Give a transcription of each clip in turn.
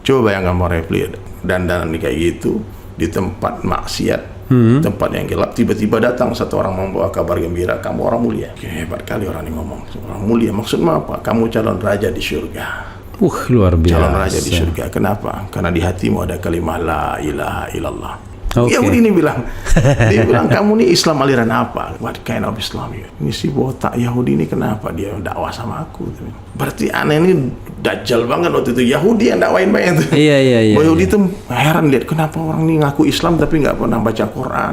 Coba bayangkan Bang Refli, dandanan kayak gitu di tempat maksiat, tempat yang gelap, tiba-tiba datang satu orang membawa kabar gembira, kamu orang mulia. Hebat kali orang ini ngomong, orang mulia maksudnya apa? Kamu calon raja di surga. Luar biasa. Calon raja di surga. Kenapa? Karena di hatimu ada kalimah la ilaha illallah. Okay. Yahudi ini bilang, dia bilang, kamu ini Islam aliran apa? What kind of Islam? Ini si botak Yahudi ini kenapa dia dakwah sama aku? Berarti aneh ini dajjal banget waktu itu. Yahudi yang dakwain banyak itu. Iya. Yahudi itu heran lihat kenapa orang ini ngaku Islam tapi nggak pernah baca Quran.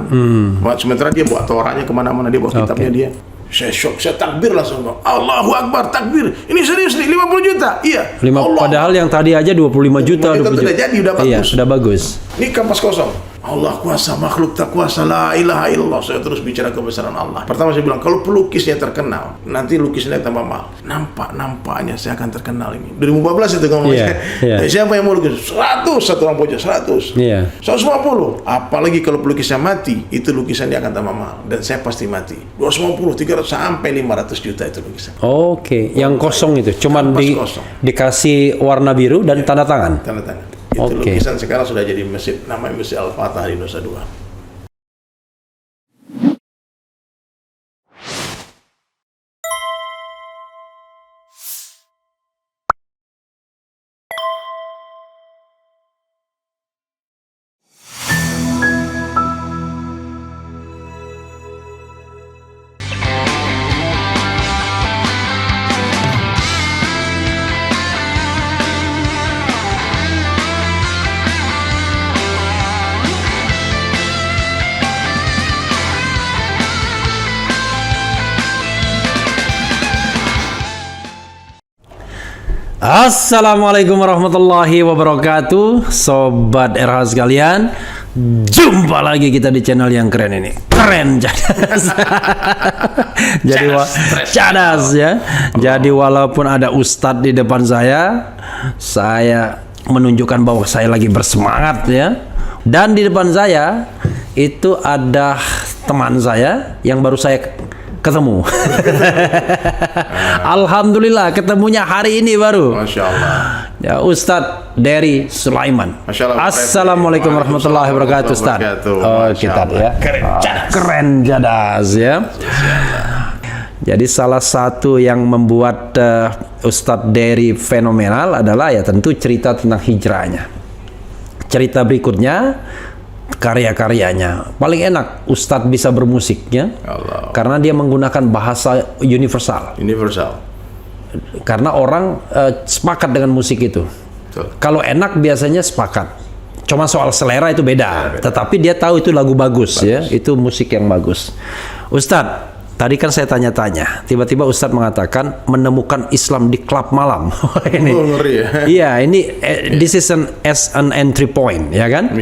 Sementara dia bawa Torahnya kemana-mana, dia bawa kitabnya dia. Saya shock, saya takbir langsung. Allahu Akbar, takbir. Ini serius nih, 50 juta. Iya. Padahal yang tadi aja 25 juta. Itu sudah jadi, udah bagus. Iya, sudah bagus. Ini kampas kosong. Allah kuasa, makhluk tak kuasa, la ilaha illallah. Saya terus bicara kebesaran Allah. Pertama saya bilang, kalau pelukisnya terkenal, nanti lukisnya tambah mahal. Nampaknya saya akan terkenal ini. 2014 itu ngomong. Siapa yang mau lukis? 100, satu orang pojok, 100. 150. Apalagi kalau pelukisnya mati, itu lukisannya akan tambah mahal. Dan saya pasti mati. 250, 300, sampai 500 juta itu lukisan. Oke. Yang kosong itu, cuman dikasih warna biru dan tanda tangan. Tanda tangan. Itu lukisan sekarang sudah jadi masjid, namanya Masjid Al-Fatah di Nusa Dua. Assalamualaikum warahmatullahi wabarakatuh, Sobat RH sekalian. Jumpa lagi kita di channel yang keren ini. Keren cadas. Jadi cadas ya. Jadi walaupun ada Ustadz di depan saya menunjukkan bahwa saya lagi bersemangat ya. Dan di depan saya itu ada teman saya yang baru saya ketemu. Alhamdulillah ketemunya hari ini baru. Masya Allah. Ya, Ustadz Dery Sulaiman. Assalamualaikum warahmatullahi wabarakatuh, Ustadz. Oh, kita ya. Keren jadas ya. Jadi salah satu yang membuat Ustadz Dery fenomenal adalah ya tentu cerita tentang hijrahnya. Cerita berikutnya karya-karyanya. Paling enak Ustadz bisa bermusiknya karena dia menggunakan bahasa universal. Karena orang sepakat dengan musik itu. Kalau enak biasanya sepakat. Cuma soal selera itu beda. Tetapi dia tahu itu lagu bagus. Ya, itu musik yang bagus. Ustadz, tadi kan saya tanya-tanya, tiba-tiba Ustadz mengatakan menemukan Islam di klub malam. Ini, iya, ini this is as an entry point, ya kan?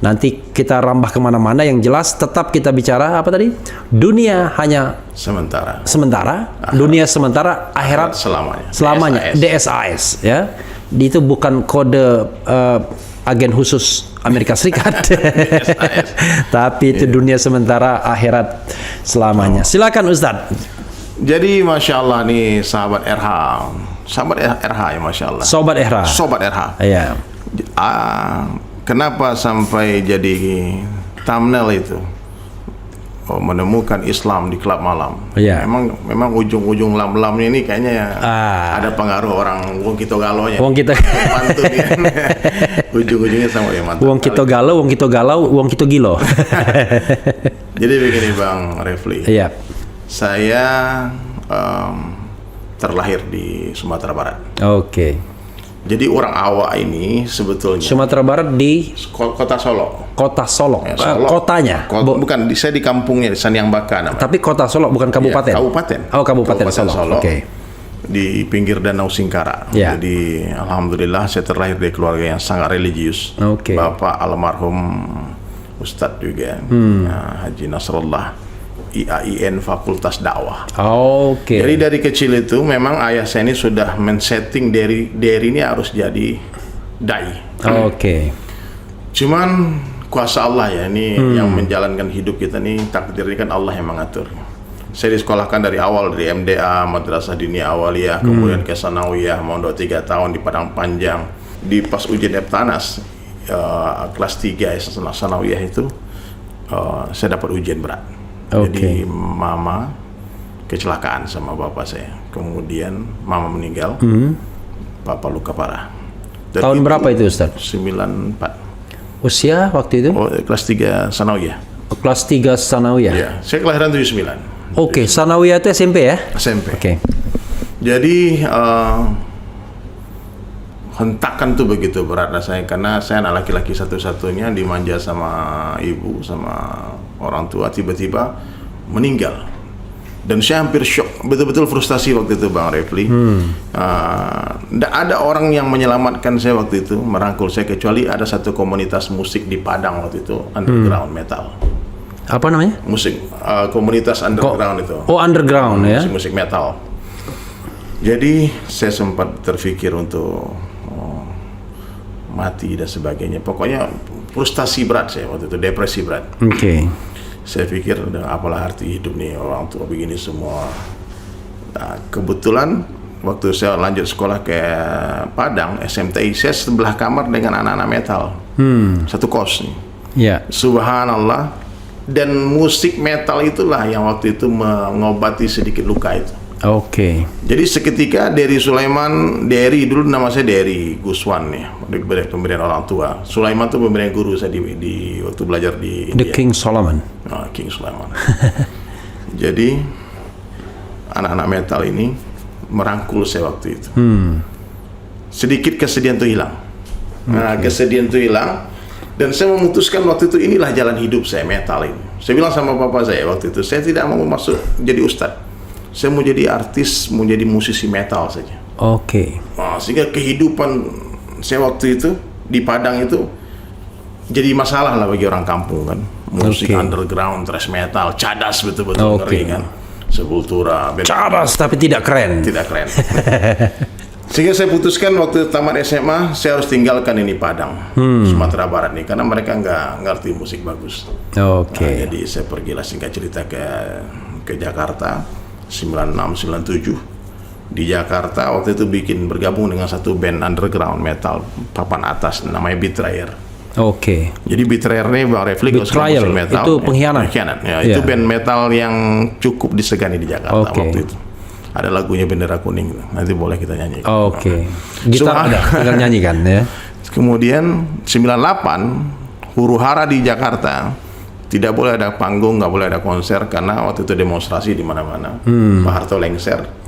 Nanti kita rambah kemana-mana. Yang jelas tetap kita bicara apa tadi? Dunia hanya sementara, dunia sementara, akhirat selamanya. DSAS, ya. Itu bukan kode agen khusus Amerika Serikat. Tapi itu dunia sementara, akhirat selamanya. Silakan Ustadz. Jadi Masya Allah nih sahabat RH ya Masya Allah. Sobat RH. Iya. Kenapa sampai jadi thumbnail itu? Menemukan Islam di klub malam. Iya. Memang ujung-ujung lam-lamnya ini kayaknya ada pengaruh orang Wong Kito Galonya. Wong Kito mantun ya. Ujung-ujungnya sama ya mantap. Wong Kito Galau, Wong Kito Gilo. Jadi begini Bang Refli. Iya. Saya terlahir di Sumatera Barat. Oke. Jadi orang Awak ini sebetulnya Sumatera Barat di Kota Solo. Kota Solo. Ya, Solo. Kotanya. Bukan, saya di kampungnya di Saniambaka namanya. Tapi Kota Solo bukan kabupaten. Ya, kabupaten. Oh, kabupaten Solo. Oke. Di pinggir Danau Singkara. Ya. Jadi alhamdulillah saya terlahir dari keluarga yang sangat religius. Oke. Bapak almarhum Ustadz juga. Haji Nasrullah. IAIN Fakultas Dakwah. Oke. Jadi dari kecil itu memang ayah saya ini sudah men-setting Dery ini harus jadi dai. Oke. Cuman kuasa Allah ya ini yang menjalankan hidup kita nih, takdir ini kan Allah yang mengatur. Saya disekolahkan dari awal dari MDA Madrasah Diniyah Awaliyah, kemudian ke Sanawiyah, mondok 3 tahun di Padang Panjang. di pas ujian Eptanas kelas 3 sanawiyah itu saya dapat ujian berat. Jadi mama kecelakaan sama bapak saya. Kemudian mama meninggal. Papa luka parah. Dan tahun berapa itu Ustaz? 94. Usia waktu itu? Kelas 3 sanawiyah. Kelas 3 sanawiyah. Iya, saya kelahiran 79. Sanawiyah itu SMP ya? SMP. Jadi hentakan tuh begitu berat rasanya karena saya anak laki-laki satu-satunya, dimanja sama ibu sama orang tua, tiba-tiba meninggal. Dan saya hampir shock, betul-betul frustasi waktu itu Bang Refli. Tidak ada orang yang menyelamatkan saya waktu itu, merangkul saya, kecuali ada satu komunitas musik di Padang waktu itu, underground metal. Apa namanya? Musik, komunitas underground itu. Oh, underground ya? Musik metal. Jadi saya sempat terpikir untuk mati dan sebagainya. Pokoknya frustasi berat saya waktu itu, depresi berat. Saya pikir apalah arti hidup nih, orang tua begini semua. Nah, kebetulan waktu saya lanjut sekolah ke Padang, SMTI, saya sebelah kamar dengan anak-anak metal. Satu kos nih. Subhanallah. Dan musik metal itulah yang waktu itu mengobati sedikit luka itu. Jadi seketika Dery Sulaiman, Dery dulu nama saya Dery Guswan ya, pemberian orang tua. Sulaiman itu pemberian guru saya di waktu belajar di India. The King Solomon. King Sulaiman. Jadi anak-anak metal ini merangkul saya waktu itu. Sedikit kesedihan itu hilang. Kesedihan itu hilang. Dan saya memutuskan waktu itu, inilah jalan hidup saya, metal ini. Saya bilang sama papa saya waktu itu, saya tidak mau masuk jadi ustadz. Saya mau jadi artis, mau jadi musisi metal saja. Sehingga kehidupan saya waktu itu di Padang itu jadi masalah lah bagi orang kampung kan. Musik underground, thrash metal, cadas betul-betul ngeri kan. Sepultura. Cadas tapi tidak keren. Tidak keren. Sehingga saya putuskan waktu tamat SMA, saya harus tinggalkan ini Padang, Sumatera Barat nih, karena mereka nggak ngerti musik bagus. Jadi saya pergilah singkat cerita ke Jakarta. 96-97 di Jakarta waktu itu bergabung dengan satu band underground metal papan atas namanya Betrayer. Jadi Betrayer ini Bang Refli Betrayer metal itu pengkhianat. Ya, itu band metal yang cukup disegani di Jakarta waktu itu. Ada lagunya Bendera Kuning, nanti boleh kita nyanyi. Gitar ada, tinggal nyanyikan ya. Kemudian 98 huru-hara di Jakarta. Tidak boleh ada panggung, nggak boleh ada konser karena waktu itu demonstrasi di mana-mana. Pak Harto lengser.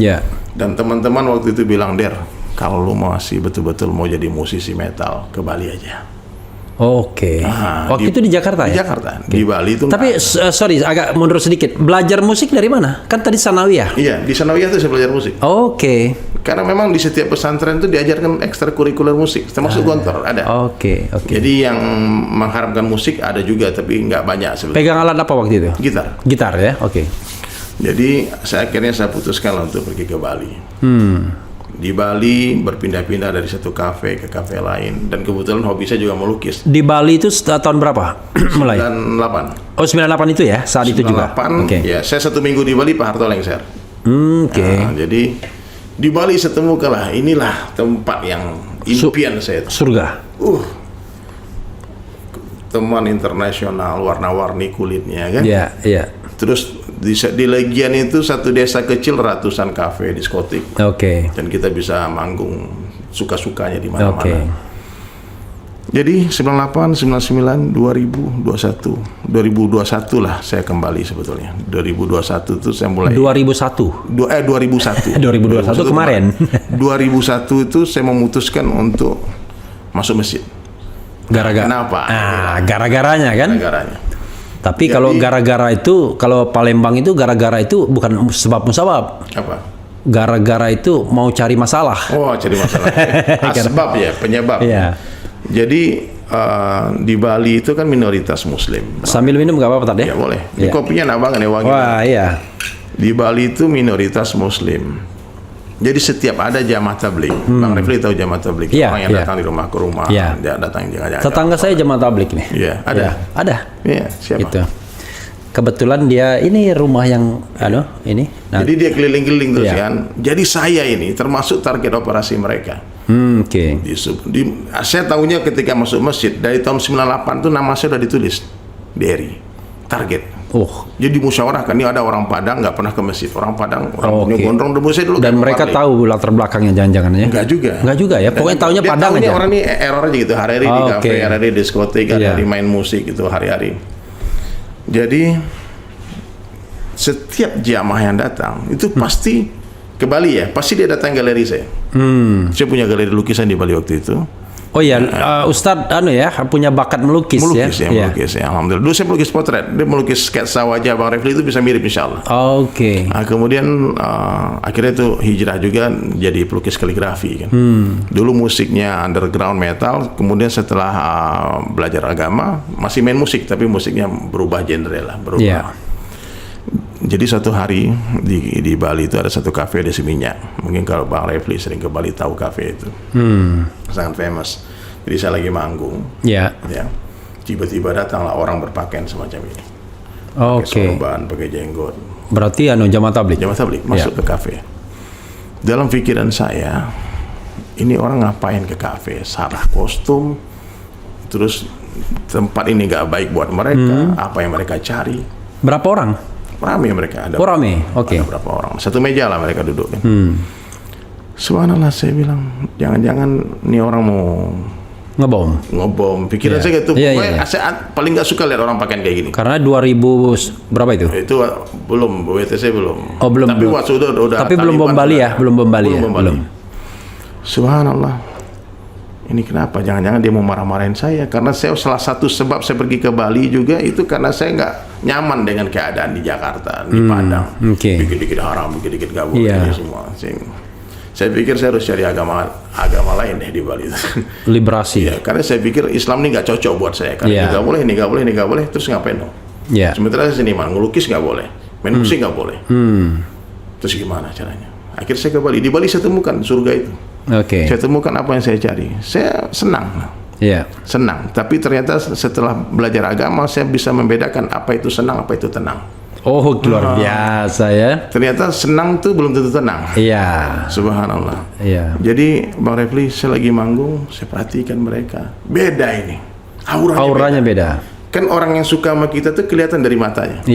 Dan teman-teman waktu itu bilang, Der, kalau lu masih betul-betul mau jadi musisi metal, ke Bali aja. Waktu itu di Jakarta ya? Di Jakarta, di Bali itu. Tapi sorry, agak mundur sedikit. Belajar musik dari mana? Kan tadi sanawiyah. Iya, di sanawiyah itu saya belajar musik. Karena memang di setiap pesantren itu diajarkan ekstrakurikuler musik, termasuk gontor ada. Jadi yang mengharapkan musik ada juga, tapi nggak banyak sebenarnya. Pegang alat apa waktu itu? Gitar ya. Jadi akhirnya saya putuskan untuk pergi ke Bali. Di Bali berpindah-pindah dari satu kafe ke kafe lain, dan kebetulan hobi saya juga melukis. Di Bali itu tahun berapa mulai? 98. 98 itu ya, saat 98, itu juga. Ya, saya 1 minggu di Bali, Pak Harto lengser. Jadi di Bali saya temukanlah, inilah tempat yang impian saya. Surga. Teman internasional, warna-warni kulitnya kan. Terus di Legian itu satu desa kecil, ratusan kafe, diskotik. Dan kita bisa manggung suka-sukanya di mana-mana. Jadi 98, 99, 2000, 21, 2021 lah saya kembali sebetulnya. 2021 itu saya mulai. 2001. 2001. 2021 kemarin. 2001 itu saya memutuskan untuk masuk masjid. Kenapa? Gara-garanya kan? Gara-garanya. Tapi kalau gara-gara itu, kalau Palembang itu gara-gara itu bukan sebab musabab. Apa? Gara-gara itu mau cari masalah. Cari masalah. Asbab ya, penyebab. Jadi di Bali itu kan minoritas Muslim. Sambil minum nggak apa-apa tadi? Ya boleh. Ini kopinya enak banget nih, wangi. Di Bali itu minoritas Muslim. Jadi setiap ada jamaah tabligh, Bang Refli tahu jamaah tabligh, orang yang datang di rumah ke rumah, dia datang jangan. Tetangga saya jamaah tabligh nih. Ada. Iya, siapa? Gitu. Kebetulan dia ini rumah yang ini. Jadi dia keliling-keliling terus kan. Jadi saya ini termasuk target operasi mereka. Oke. Saya tahunya ketika masuk masjid dari tahun 98 tuh nama saya udah ditulis Dery target. Jadi musyawarah kan, ini ada orang Padang nggak pernah ke masjid, orang Padang rambutnya gondrong, dulu saya dulu. Dan mereka tahu latar belakangnya jangan-jangan ya? Enggak juga ya, pokoknya tahunya Padang aja. Orang ini error aja gitu, hari-hari di kafe, hari-hari di diskotik, hari-hari main musik gitu, hari-hari. Jadi setiap jamaah yang datang itu pasti ke Bali ya, pasti dia datang galeri saya. Saya punya galeri lukisan di Bali waktu itu. Oh iya, Ustadz punya bakat melukis ya? Melukis ya, alhamdulillah. Dulu saya melukis potret, dia melukis sketsa wajah Bang Refli itu bisa mirip insya Allah. Oke. Kemudian akhirnya itu hijrah juga jadi pelukis kaligrafi kan. Dulu musiknya underground metal, kemudian setelah belajar agama masih main musik, tapi musiknya berubah genre lah, berubah. Jadi suatu hari di Bali itu ada satu kafe di Seminyak. Mungkin kalau Bang Refli sering ke Bali tahu kafe itu. Sangat famous. Jadi saya lagi manggung. Ya. Tiba-tiba datanglah orang berpakaian semacam ini. Pakai sorban, pakai jenggot. Berarti jamaah tabligh. Jamaah tabligh masuk ke kafe. Dalam pikiran saya, ini orang ngapain ke kafe? Salah kostum. Terus tempat ini nggak baik buat mereka. Apa yang mereka cari? Berapa orang? Rame mereka, ada Oke. Ada berapa orang, satu meja lah mereka duduk kan. Subhanallah, saya bilang jangan-jangan ini orang mau ngebom. Pikiran saya gitu. Saya paling nggak suka lihat orang pakaian kayak gini. Karena 2000 berapa itu? Itu belum, WTC belum. Belum. Tapi udah. Tapi belum bom Bali ya, belum bom Bali. Subhanallah. Ini kenapa? Jangan-jangan dia mau marah-marahin saya? Karena salah satu sebab saya pergi ke Bali juga itu karena saya nggak nyaman dengan keadaan di Jakarta, di Padang. Dikit-dikit haram, dikit-dikit nggak boleh, ini semua. Saya pikir saya harus cari agama lain deh di Bali. Liberasi. Karena saya pikir Islam ini nggak cocok buat saya. Karena ini nggak boleh, terus ngapain dong? Sementara saya seniman, ngelukis nggak boleh, main musik nggak boleh. Terus gimana caranya? Akhirnya saya ke Bali. Di Bali saya temukan surga itu. Saya temukan apa yang saya cari. Saya senang. Senang. Tapi ternyata setelah belajar agama, saya bisa membedakan apa itu senang, apa itu tenang. Luar biasa ya. Ternyata senang tuh belum tentu tenang. Subhanallah. Jadi Bang Refli, saya lagi manggung, saya perhatikan mereka. Beda ini. Auranya beda. Kan orang yang suka sama kita tuh kelihatan dari matanya.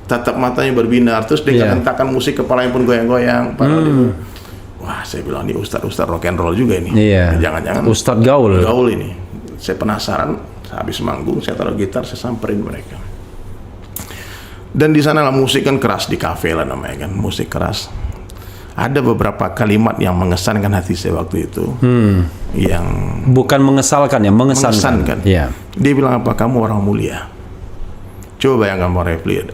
Tatap matanya berbinar, terus dia hentakan musik, kepalanya pun goyang-goyang. Wah, saya bilang ini ustadz rock and roll juga ini. Jangan-jangan ustadz gaul ini. Saya penasaran, habis manggung saya taruh gitar, saya samperin mereka. Dan di sana lah musik kan keras, di kafe lah namanya kan, musik keras. Ada beberapa kalimat yang mengesankan hati saya waktu itu. Yang bukan mengesalkan ya, mengesankan. Dia bilang apa? Kamu orang mulia. Coba bayangkan Bang Refli,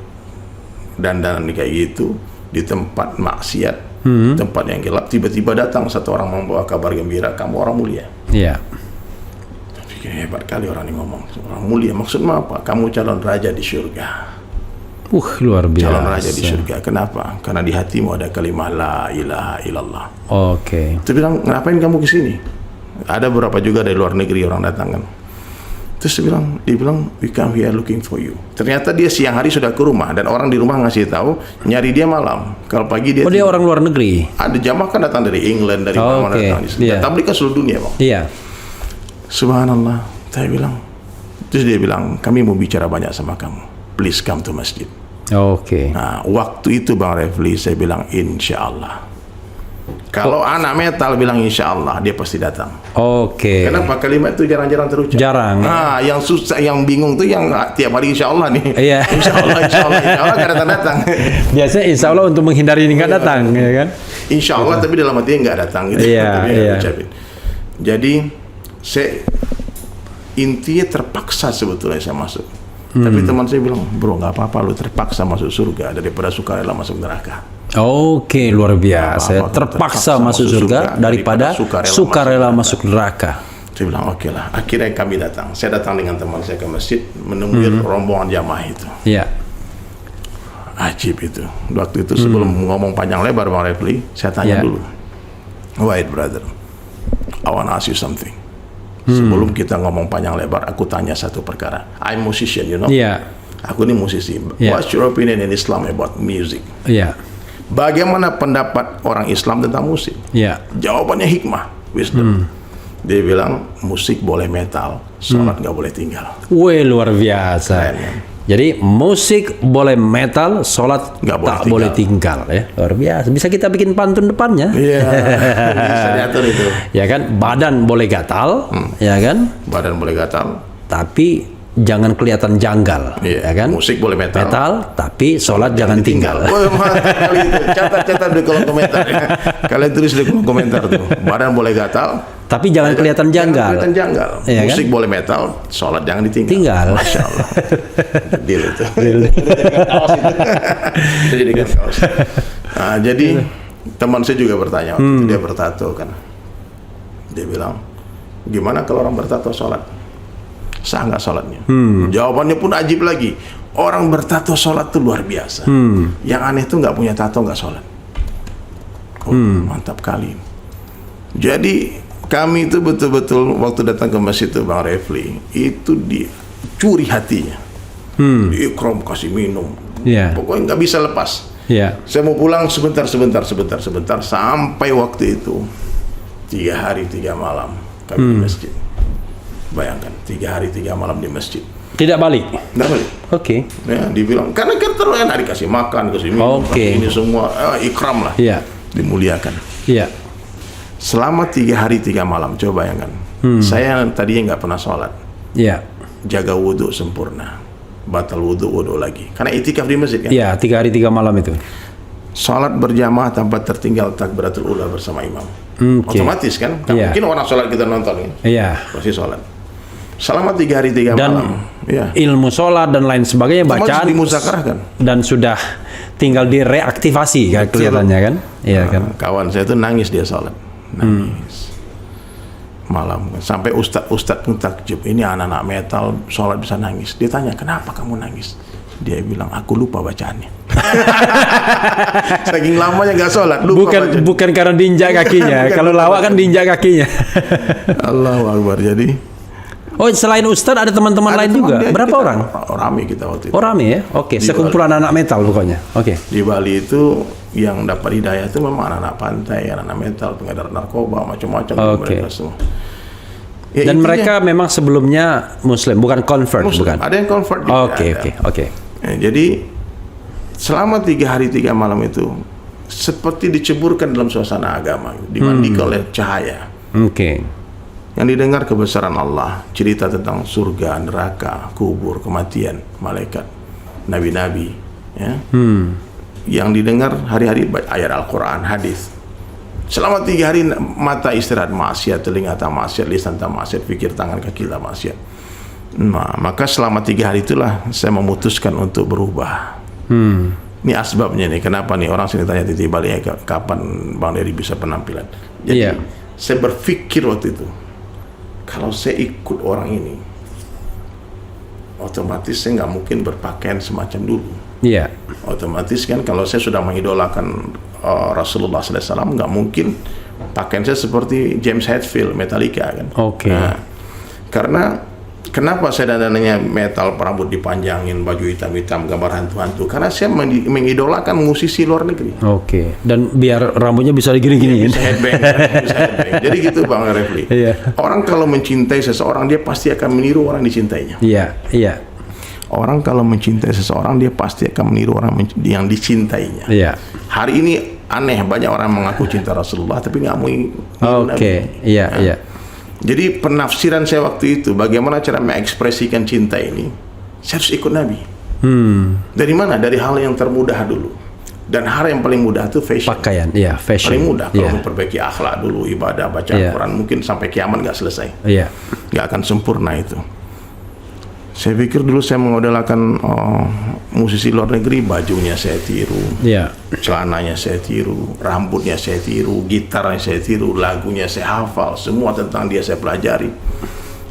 dandan kayak gitu di tempat maksiat. Tempat yang gelap, tiba-tiba datang satu orang membawa kabar gembira, kamu orang mulia. Pikir hebat kali orang ini ngomong, orang mulia maksudnya apa? Kamu calon raja di surga. Luar biasa. Calon raja di surga. Kenapa? Karena di hatimu ada kalimah la ilaha illallah. Terus bilang, ngapain kamu kesini? Ada beberapa juga dari luar negeri orang datang kan. Terus dia bilang, we come here looking for you. Ternyata dia siang hari sudah ke rumah dan orang di rumah ngasih tahu nyari dia malam. Kalau pagi dia. Dia orang luar negeri. Ada jamaah kan datang dari England, dari mana-mana datang. Tabligh kan seluruh dunia, Bang. Subhanallah. Saya bilang. Terus dia bilang, kami mau bicara banyak sama kamu. Please come to masjid. Nah, waktu itu Bang Refli saya bilang insya Allah. Kalau anak metal bilang insya Allah, dia pasti datang. Kenapa? Kalimat itu jarang-jarang terucap. Yang susah, yang bingung tuh yang tiap hari insya Allah nih. Insya Allah nggak datang. Biasanya insya Allah untuk menghindari ini nggak datang, ya kan? Insya Allah, tapi dalam hatinya nggak datang. Gitu. Jadi saya intinya terpaksa sebetulnya saya masuk. Tapi teman saya bilang, bro nggak apa-apa, lu terpaksa masuk surga daripada sukarela masuk neraka. Luar biasa. Terpaksa masuk surga daripada sukarela masuk neraka. Saya bilang oke lah. Akhirnya kami datang. Saya datang dengan teman saya ke masjid menemui rombongan jamaah itu. Ajib itu. Waktu itu sebelum ngomong panjang lebar Bang Refli, saya tanya dulu. Wait brother, I want to ask you something. Sebelum kita ngomong panjang lebar, aku tanya satu perkara. I'm musician, you know. Aku ini musisi. What's your opinion in Islam about music? Bagaimana pendapat orang Islam tentang musik? Jawabannya hikmah. wisdom. Dia bilang musik boleh metal, sholat nggak boleh tinggal. Wih, luar biasa. Keren, kan? Jadi musik boleh metal, sholat tak boleh tinggal ya. Luar biasa. Bisa kita bikin pantun depannya. Iya. Bisa diatur itu. Ya kan, badan boleh gatal, ya kan? Badan boleh gatal, tapi jangan kelihatan janggal, ya kan? Musik boleh metal, tapi sholat jangan tinggal. Wah, kali itu. Catat di kolom komentar ya. Kalian tulis di kolom komentar tuh. Badan boleh gatal, tapi jangan kelihatan janggal. Jangan kelihatan janggal. Ya, musik kan? boleh metal, sholat jangan ditinggal. Masya Allah. Deal itu. Jadikan kaos. Nah, jadi teman saya juga bertanya waktu itu, dia bertato kan. Dia bilang, gimana kalau orang bertato sholat? Sah nggak sholatnya? Jawabannya pun ajib lagi. Orang bertato sholat tuh luar biasa. Yang aneh tuh nggak punya tato nggak sholat. Mantap kali. Jadi kami itu betul-betul waktu datang ke masjid itu Bang Refli, itu dicuri hatinya. Diikram, kasih minum. Pokoknya nggak bisa lepas. Saya mau pulang sebentar sampai waktu itu 3 hari 3 malam kami di masjid. Bayangkan 3 hari 3 malam di masjid. Tidak balik. Tidak balik. Oke. Ya, dibilang karena kan terus enak dikasih makan, kasih minum, ini semua ikram lah. Dimuliakan. Selama 3 hari 3 malam, coba bayangkan. Saya tadinya nggak pernah sholat. Jaga wudhu sempurna, batal wudhu lagi. Karena itikaf di masjid kan. 3 hari 3 malam itu. Sholat berjamaah tanpa tertinggal takbiratul ula bersama imam. Otomatis kan? Mungkin orang sholat kita nonton kan? Pasti sholat. Selama 3 hari 3 malam. Ilmu sholat dan lain sebagainya bacaan dimuzakarahkan. Dan sudah tinggal direaktivasi kan kelihatannya kan? Kan. Kawan saya itu nangis dia sholat. Nangis. Malam sampai ustadz pun takjub, ini anak-anak metal sholat bisa nangis. Dia tanya, kenapa kamu nangis? Dia bilang, aku lupa bacaannya. Saking lamanya nggak sholat, lupa bukan karena diinjak kakinya. Kalau lawak kan diinjak kakinya. Allahu Akbar. Jadi selain Ustadz ada teman-teman lain juga. Berapa orang? Rame kita waktu itu. Rame ya? Oke, sekumpulan anak metal pokoknya. Oke. Di Bali itu yang dapat hidayah itu memang anak-anak pantai, anak-anak metal, pengedar narkoba, macam-macam. Mereka semua. Dan mereka memang sebelumnya Muslim, bukan convert, bukan? Ada yang convert. Oke. Jadi selama 3 hari 3 malam itu seperti diceburkan dalam suasana agama, dimandikan oleh cahaya. Yang didengar kebesaran Allah, cerita tentang surga, neraka, kubur, kematian, malaikat, nabi-nabi, ya. Yang didengar hari-hari ayat Al-Quran, hadis. Selama 3 hari mata istirahat maksiat, telinga tak maksiat, lisan tak maksiat, pikir tangan kaki tak maksiat. Nah, maka selama 3 hari itulah saya memutuskan untuk berubah. Ini asbabnya nih, kenapa nih orang sini tanya Titi Bali, kapan Bang Dery bisa penampilan? Jadi saya berpikir waktu itu, kalau saya ikut orang ini, otomatis saya nggak mungkin berpakaian semacam dulu. Otomatis kan kalau saya sudah mengidolakan Rasulullah SAW, nggak mungkin pakaian saya seperti James Hetfield, Metallica kan. Nah, karena kenapa saya dandanannya metal, rambut dipanjangin, baju hitam-hitam, gambar hantu-hantu? Karena saya mengidolakan musisi luar negeri. Dan biar rambutnya bisa digini-giniin. Bisa headbang. Jadi gitu Bang Refli. Orang kalau mencintai seseorang, dia pasti akan meniru orang dicintainya. Orang kalau mencintai seseorang, dia pasti akan meniru orang yang dicintainya. Hari ini aneh, banyak orang mengaku cinta Rasulullah tapi nggak mau meniru Nabi. Jadi penafsiran saya waktu itu, bagaimana cara mengekspresikan cinta ini, saya harus ikut Nabi. Dari mana? Dari hal yang termudah dulu. Dan hal yang paling mudah itu fashion. Pakaian, fashion. Paling mudah kalau memperbaiki akhlak dulu, ibadah, baca Al-Quran, mungkin sampai kiamat nggak selesai. Nggak akan sempurna itu. Saya pikir dulu saya mengidolakan musisi luar negeri, bajunya saya tiru, celananya saya tiru, rambutnya saya tiru, gitarnya saya tiru, lagunya saya hafal, semua tentang dia saya pelajari.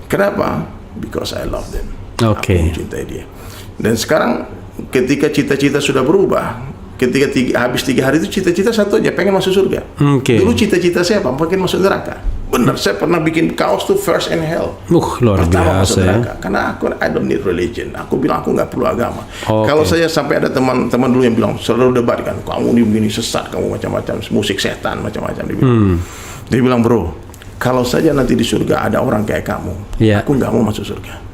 Kenapa? Because I love them. Aku mencintai dia. Dan sekarang ketika cita-cita sudah berubah, ketika habis 3 hari itu cita-cita satu aja, pengen masuk surga. Dulu cita-cita saya apa? Pengen masuk neraka. Benar, saya pernah bikin kaos tuh first in hell. Luar biasa ya. Karena I don't need religion. Aku bilang aku nggak perlu agama. Kalau saya sampai ada teman-teman dulu yang bilang, selalu debat kan, kamu ini begini sesat, kamu macam-macam, musik setan macam-macam. Dia bilang, bro, kalau saja nanti di surga ada orang kayak kamu, aku nggak mau masuk surga.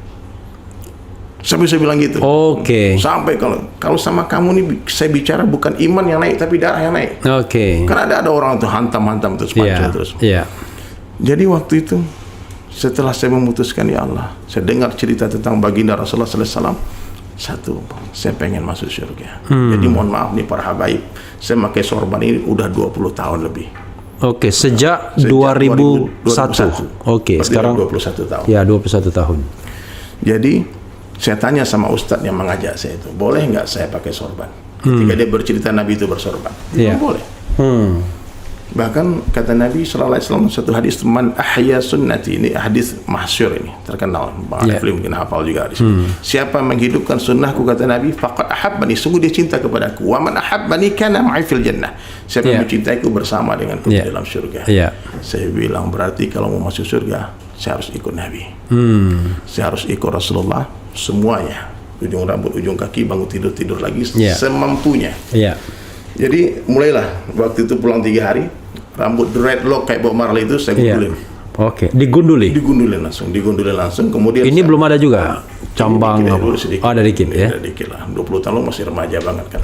Sampai saya bilang gitu. Sampai kalau sama kamu nih saya bicara bukan iman yang naik tapi darah yang naik. Karena ada orang tuh hantam terus pancul terus. Jadi waktu itu setelah saya memutuskan, ya Allah, saya dengar cerita tentang baginda Rasulullah SAW. Satu, saya pengen masuk surga. Jadi mohon maaf nih para habaib, saya pakai sorban ini udah 20 tahun lebih. Sejak 2001. Sekarang 21 tahun. Ya, 21 tahun. Jadi saya tanya sama ustadz yang mengajak saya itu, boleh nggak saya pakai sorban? Ketika dia bercerita Nabi itu bersorban, boleh. Bahkan kata Nabi SAW satu hadis, man ahya sunnati, ini hadis mahsyur ini terkenal, Bang Refli mungkin hafal juga hadis. Siapa menghidupkan sunnahku, kata Nabi, faqad ahabbani, sungguh dia cinta kepadaku. Wa man ahabbani kana ma'i fil jannah, siapa yang mencintaiku bersama denganku di dalam surga. Saya bilang berarti kalau mau masuk surga saya harus ikut Nabi. Saya harus ikut Rasulullah semuanya, ujung rambut, ujung kaki, bangun tidur lagi semampunya. Jadi mulailah waktu itu pulang 3 hari, rambut dreadlock kayak Bob Marley itu saya gundulin. Digundulin langsung. Kemudian ini belum ada juga cambang ada dikit lah. 20 tahun masih remaja banget kan.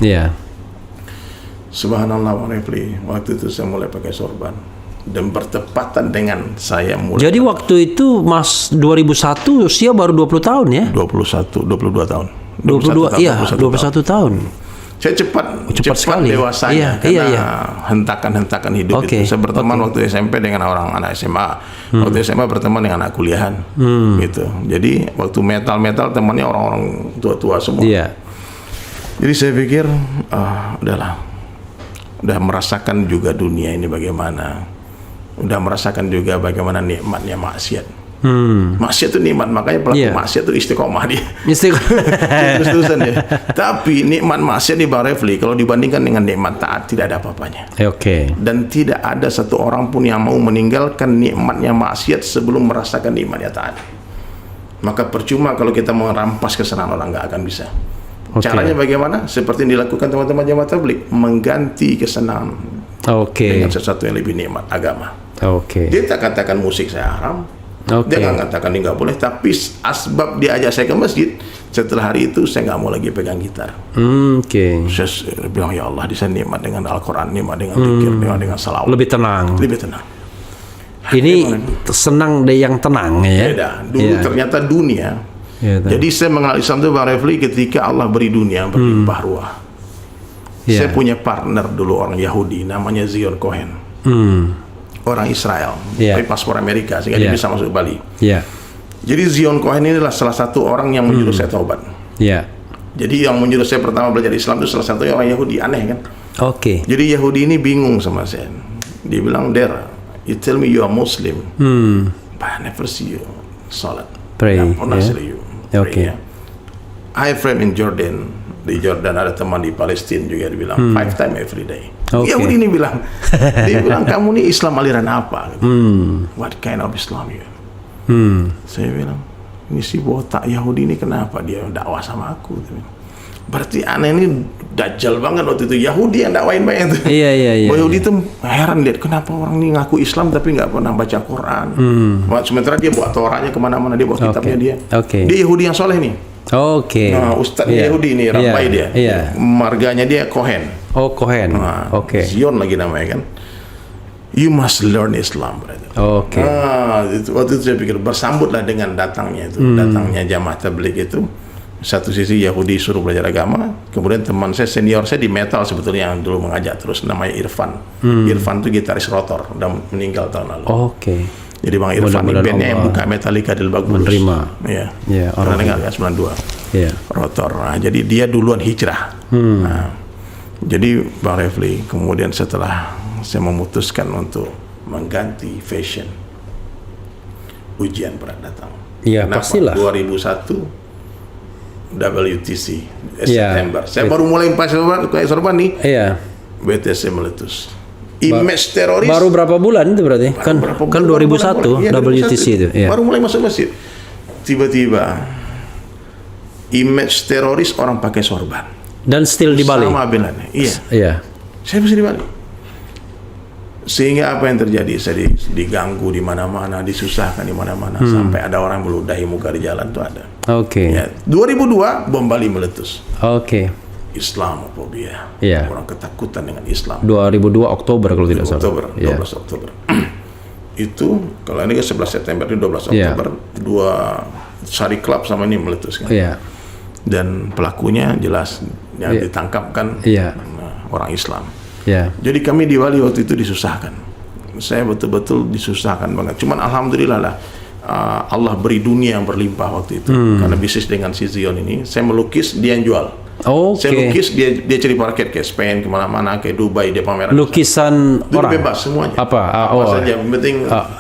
Subhanallah, Refli, waktu itu saya mulai pakai sorban dan bertepatan dengan saya mulai. Jadi waktu itu Mas 2001 usia baru 20 tahun ya? 22 tahun. 21 tahun. Saya cepat sekali dewasanya karena hentakan hidup itu. Saya berteman waktu SMP dengan orang anak SMA. Waktu SMA berteman dengan anak kuliahan. Gitu. Jadi waktu metal temannya orang-orang tua-tua semua. Jadi saya pikir udahlah. Udah merasakan juga dunia ini bagaimana. Udah merasakan juga bagaimana nikmatnya maksiat. Maksiat itu nikmat, makanya pelaku maksiat itu istiqomah dia. Terus-terusan dia. Tapi nikmat maksiat di Bang Refli kalau dibandingkan dengan nikmat taat tidak ada apa-apanya. Dan tidak ada satu orang pun yang mau meninggalkan nikmatnya maksiat sebelum merasakan nikmatnya taat. Maka percuma kalau kita merampas kesenangan orang, nggak akan bisa. Caranya bagaimana? Seperti yang dilakukan teman-teman jamaah tabligh, mengganti kesenangan dengan sesuatu yang lebih nikmat, agama. Dia tak katakan musik saya haram. Dia nggak katakan ini nggak boleh, tapi asbab dia ajak saya ke masjid, setelah hari itu saya nggak mau lagi pegang gitar. Saya bilang, ya Allah, di sana nikmat dengan Al-Quran, nikmat dengan zikir, nikmat dengan salawat. Lebih tenang. Ini senang deh yang tenang ya. Beda. Dulu ternyata dunia. Jadi saya mengenal Islam itu Bang Refli ketika Allah beri dunia berlimpah ruah. Saya punya partner dulu orang Yahudi, namanya Zion Cohen. Orang Israel, tapi paspor Amerika sehingga dia bisa masuk Bali. Jadi Zion Cohen ini adalah salah satu orang yang menyuruh saya taubat. Jadi yang menyuruh saya pertama belajar Islam itu salah satu orang Yahudi, aneh kan? Jadi Yahudi ini bingung sama saya. Dia bilang, "Der, you tell me you are Muslim, but I never see you salat. Nggak pernah see you pray." I have friend in Jordan. Di Jordan ada teman di Palestina juga, dia bilang 5 times every day. Yahudi ini bilang, dia bilang, kamu ini Islam aliran apa? What kind of Islam you? Saya bilang, ini si botak Yahudi ini kenapa dia dakwah sama aku? Berarti aneh ini dajjal banget waktu itu. Yahudi yang dakwain banyak itu. Yahudi itu heran lihat kenapa orang ini ngaku Islam tapi nggak pernah baca Quran. Sementara dia bawa Torahnya kemana-mana, dia bawa kitabnya dia. Dia Yahudi yang soleh nih. Nah, Ustadznya Yahudi ini, ramai dia. Marganya dia Cohen. Cohen. Zion lagi namanya kan. You must learn Islam, brother. Waktu itu saya pikir bersambutlah dengan datangnya jamaah tabligh itu. Satu sisi Yahudi suruh belajar agama, kemudian teman saya senior saya di metal sebetulnya yang dulu mengajak terus, namanya Irfan. Irfan itu gitaris Rotor, udah meninggal tahun lalu. Jadi Bang Irfan ini bandnya yang buka Metallica di Lebak Bulus. Orang dengar ya 92. Rotor. Nah, jadi dia duluan hijrah. Nah, jadi Bang Refli, kemudian setelah saya memutuskan untuk mengganti fashion, ujian berat datang. Pastilah. 2001 WTC September. Saya baru mulai pakai sorban nih. BTC meletus. Image teroris. Baru berapa bulan itu berarti? Kan 2001 WTC itu. Baru mulai masuk masjid. Tiba-tiba image teroris orang pakai sorban. Dan still di Bali. Sama Bilal. Saya masih di Bali. Sehingga apa yang terjadi? Saya diganggu di mana-mana, disusahkan di mana-mana, sampai ada orang meludahi muka di jalan tuh ada. Oke. Ya, 2002 bom Bali meletus. Oke. Islamophobia. Iya. Orang ketakutan dengan Islam. 2002 Oktober kalau tidak salah. Oktober, 12 Oktober. Itu kalau ini kan 11 September, itu 12 Oktober, dua Sari Club sama ini meletus kan. Iya. Dan pelakunya jelas yang ditangkap kan orang Islam. Iya. Jadi kami di Bali waktu itu disusahkan. Saya betul-betul disusahkan banget. Cuman alhamdulillah lah, Allah beri dunia yang berlimpah waktu itu. Karena bisnis dengan si Zion ini, saya melukis, dia yang jual. Oke. Saya lukis, dia cari parket ke Spain, kemana-mana, ke Dubai, dia pameran. Lukisan itu orang. bebas semuanya. Apa? Apa saja,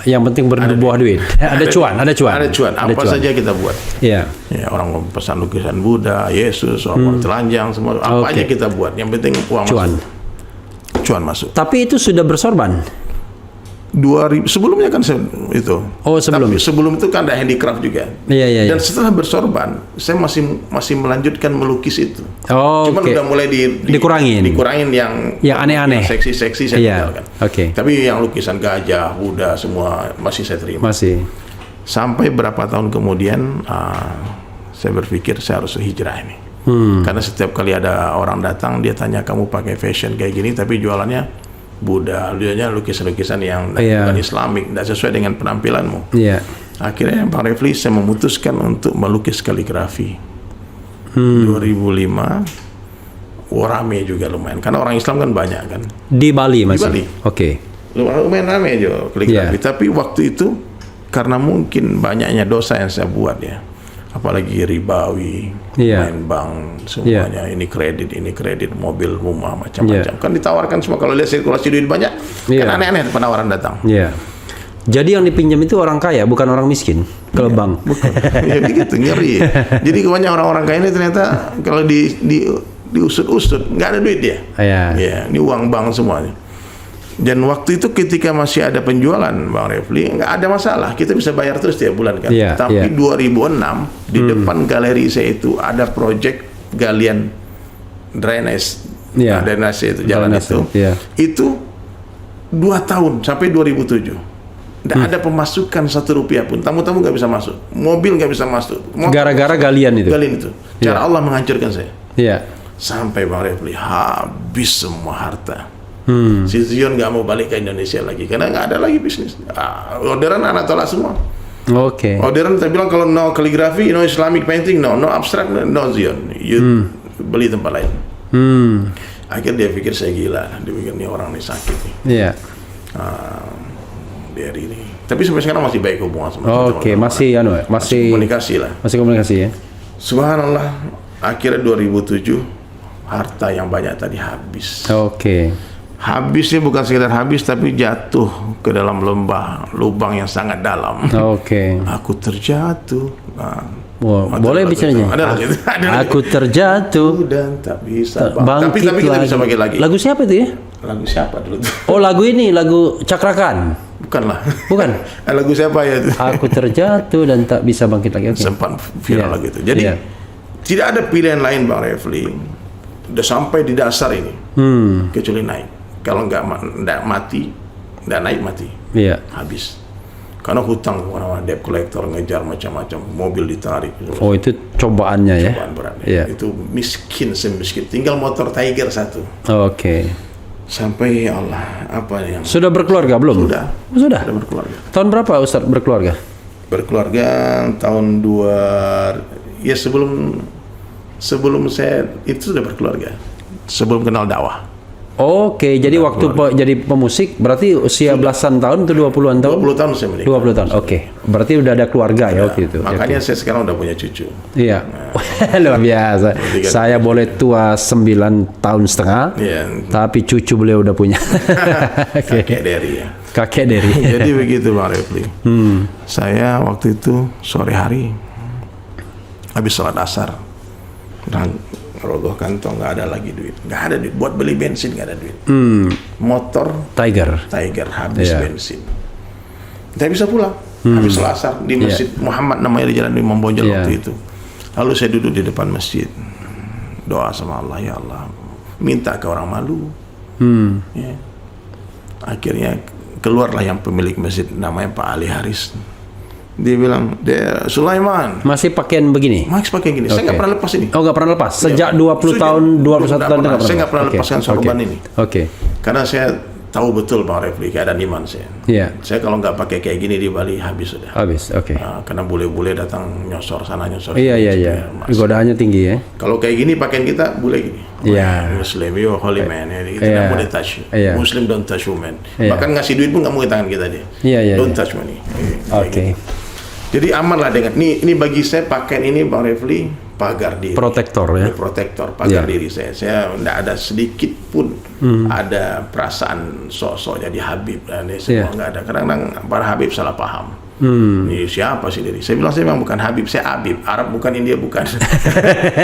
yang penting berbuah duit. Ada cuan. Ada cuan. Apa saja kita buat. Iya. Ya, orang pesan lukisan Buddha, Yesus, orang telanjang, semua. Apa aja kita buat. Yang penting uang cuan. masuk. Cuan masuk. Tapi itu sudah bersorban. 2000 sebelumnya kan itu. Oh, sebelum. Tapi sebelum itu kan ada handicraft juga. Iya. Dan setelah bersorban, saya masih melanjutkan melukis itu. Oh, cuman udah mulai dikurangin yang aneh-aneh. Yang seksi-seksi saya tinggalkan. Oke. Tapi yang lukisan gajah, Buddha semua masih saya terima. Masih. Sampai berapa tahun kemudian saya berpikir saya harus hijrah ini. Karena setiap kali ada orang datang dia tanya, kamu pakai fashion kayak gini tapi jualannya Buddha, jualannya lukisan-lukisan yang bukan Islamik, tidak sesuai dengan penampilanmu. Akhirnya Bang Refli, saya memutuskan untuk melukis kaligrafi. 2005 rame juga lumayan, karena orang Islam kan banyak kan di Bali masih. Di Bali. Oke. Lumayan rame juga kaligrafi. Tapi waktu itu karena mungkin banyaknya dosa yang saya buat ya, apalagi ribawi, main bank, semuanya ini kredit, mobil, rumah, macam-macam. Kan ditawarkan semua, kalau lihat sirkulasi duit banyak, kan aneh-aneh penawaran datang. Jadi yang dipinjam itu orang kaya, bukan orang miskin. Kalau bank. Bukan. Ya begitu, ngeri. Jadi kebanyakan orang-orang kaya ini ternyata kalau diusut-usut nggak ada duit dia. Ya, ini uang bank semuanya. Dan waktu itu ketika masih ada penjualan Bang Refli, nggak ada masalah, kita bisa bayar terus tiap bulan kan. Tapi 2006 di depan galeri saya itu ada proyek galian drainase, drainase itu jalan itu 2 tahun sampai 2007. Nggak ada pemasukan Rp1 pun, tamu-tamu nggak bisa masuk, mobil nggak bisa masuk. Gara-gara galian itu. Cara Allah menghancurkan saya. Sampai Bang Refli habis semua harta. Si Zion nggak mau balik ke Indonesia lagi karena nggak ada lagi bisnis. Orderan anak tolak semua. Orderan saya bilang kalau no kaligrafi, no Islamic painting, no abstract, no Zion. You beli tempat lain. Akhirnya dia pikir saya gila, dia pikir ini orang ini sakit nih. Dari ini. Tapi sampai sekarang masih baik hubungan sama masih komunikasi lah. Masih komunikasi ya. Subhanallah, akhirnya 2007 harta yang banyak tadi habis. Habisnya bukan sekedar habis, tapi jatuh ke dalam lubang yang sangat dalam. Aku terjatuh. Boleh bicaranya. Aku terjatuh dan tak bisa bangkit. Tapi kita bisa pakai lagi. Lagu siapa itu ya? Lagu siapa dulu? Lagu ini, lagu Cakrakan. Bukanlah. Bukan. Lagu siapa ya? Aku terjatuh dan tak bisa bangkit lagi. Sempat viral lagu itu. Jadi tidak ada pilihan lain Bang Refli. Udah sampai di dasar ini, kecuali naik. Kalau nggak mati, nggak naik mati. Habis. Karena hutang kemana-mana, debt collector ngejar macam-macam, mobil ditarik. Itu cobaannya ya? Cobaan berat. Itu miskin semiskin. Tinggal motor Tiger 1. Sampai Allah, apa yang... Sudah berkeluarga belum? Sudah berkeluarga. Tahun berapa Ustaz berkeluarga? Berkeluarga tahun sebelum saya itu sudah berkeluarga. Sebelum kenal dakwah. Jadi waktu jadi pemusik berarti usia belasan tahun atau 20-an tahun? 20 tahun saya menikah. 20 tahun. Berarti udah ada keluarga ya waktu itu. Makanya saya sekarang udah punya cucu. Luar biasa. Saya boleh tua 9 tahun setengah. Tapi cucu beliau udah punya. Kakek Dery. Jadi begitu Bang Refli. Saya waktu itu sore hari habis sholat asar, rogoh kantong, nggak ada lagi duit, nggak ada duit buat beli bensin, nggak ada duit. Motor Tiger habis bensin, saya bisa pulang habis sholat asar di masjid Muhammad namanya di Jalan Imam Bonjol waktu itu. Lalu saya duduk di depan masjid, doa sama Allah, ya Allah, minta ke orang malu. Akhirnya keluarlah yang pemilik masjid, namanya Pak Ali Haris. Dia bilang, Sulaiman. Masih pakaian begini? Masih pakai gini. Saya nggak pernah lepas ini. Oh, nggak pernah lepas? Sejak 20 tahun, 21 tahun? Saya nggak pernah lepaskan sorban ini. Oke. Karena saya tahu betul Bang Refli keadaan iman saya. Iya. Saya kalau nggak pakai kayak gini di Bali habis sudah. Habis, oke. Karena bule-bule datang nyosor sana nyosor. Iya. Godaannya tinggi ya. Kalau kayak gini pakaian kita bule gini. Iya. Muslim, you holy man. Kita nggak boleh touch. Muslim don't touch woman. Bahkan ngasih duit pun nggak mau ke tangan kita dia. Iya. Don't touch money. Oke. Jadi aman lah dengan ini bagi saya pakaian ini Bang Refli pagar diri. Protektor ya. Protektor pagar diri saya. Saya tidak ada sedikit pun ada perasaan sok-sok jadi Habib dan semua nggak ada. Kadang-kadang para Habib salah paham. Ini siapa sih diri? Saya bilang saya memang bukan Habib, saya Habib. Arab bukan India bukan.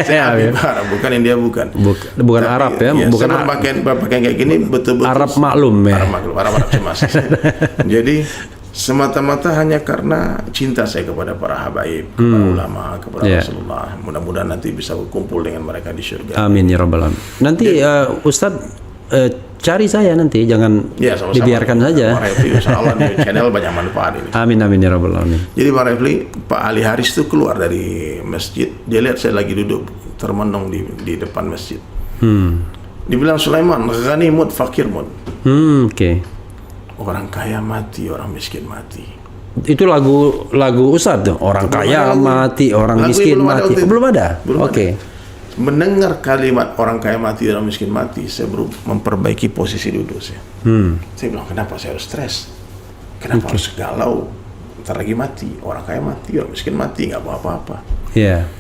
Saya Habib Arab bukan India bukan. Bukan tapi, Arab ya. Bukan saya pakaian kayak gini betul-betul Arab maklum ya. Arab cemas. Jadi semata-mata hanya karena cinta saya kepada para habaib, kepada ulama, kepada Rasulullah. Mudah-mudahan nanti bisa berkumpul dengan mereka di surga. Amin ya rabbal alamin. Nanti Ustadz cari saya nanti, jangan sama-sama. Dibiarkan saja. Pak Refli, insyaallah di channel banyak manfaat ini. Amin ya rabbal alamin. Jadi Pak Refli, Pak Ali Haris itu keluar dari masjid, dia lihat saya lagi duduk termenung di depan masjid. Dibilang Sulaiman, ghani mut, fakir mut. Oke. Orang kaya mati, orang miskin mati. Itu lagu Ustadz tuh. Orang kaya mati, orang miskin mati. Belum ada? Oke. Mendengar kalimat orang kaya mati, orang miskin mati, saya baru memperbaiki posisi duduk saya. Saya bilang, kenapa saya harus stres? Kenapa harus galau? Ntar lagi mati, orang kaya mati, orang miskin mati, nggak apa-apa. Iya.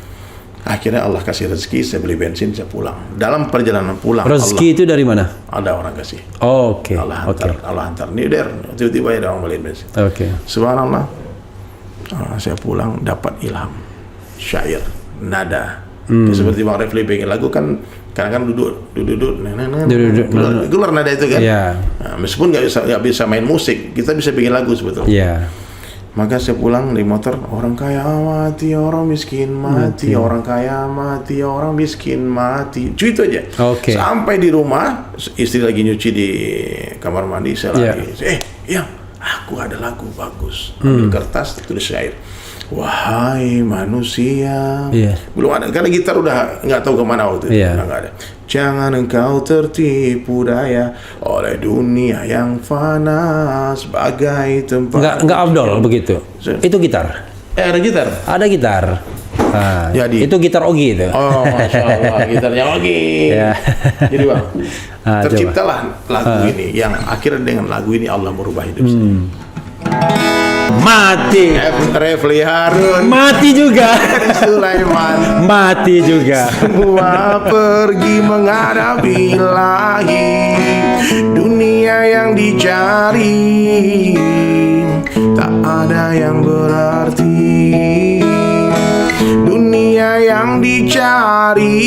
Akhirnya Allah kasih rezeki, saya beli bensin, saya pulang. Dalam perjalanan pulang, rezeki itu dari mana? Ada orang kasih. Oke. Allah hantar. Ini tiba-tiba ada orang beliin bensin. Oke. Subhanallah. Saya pulang dapat ilham, syair, nada. Seperti Bang Refli bikin lagu kan, kadang-kadang duduk, keluar nada itu kan. Meskipun nggak bisa main musik, kita bisa bikin lagu sebetulnya. Maka saya pulang di motor, orang kaya mati, orang miskin mati, orang kaya mati, orang miskin mati. Itu aja. Sampai di rumah, istri lagi nyuci di kamar mandi, saya lagi, aku ada lagu bagus. Ambil kertas, tulis syair. Wahai manusia, belum ada, karena gitar udah nggak tahu kemana waktu itu, nggak ada. Jangan engkau tertipu daya oleh dunia yang fana sebagai tempat. Nggak afdol begitu. Itu gitar. Ada gitar. Ada gitar. Jadi itu gitar Ogi itu. Oh, masya Allah, gitarnya Ogi. Jadi Bang, terciptalah lagu ini yang akhirnya dengan lagu ini Allah merubah hidup saya. Mati. Refli Harun. Mati juga. Sulaiman. Mati juga. Semua pergi menghadapi lahir. Dunia yang dicari tak ada yang berarti. Dunia yang dicari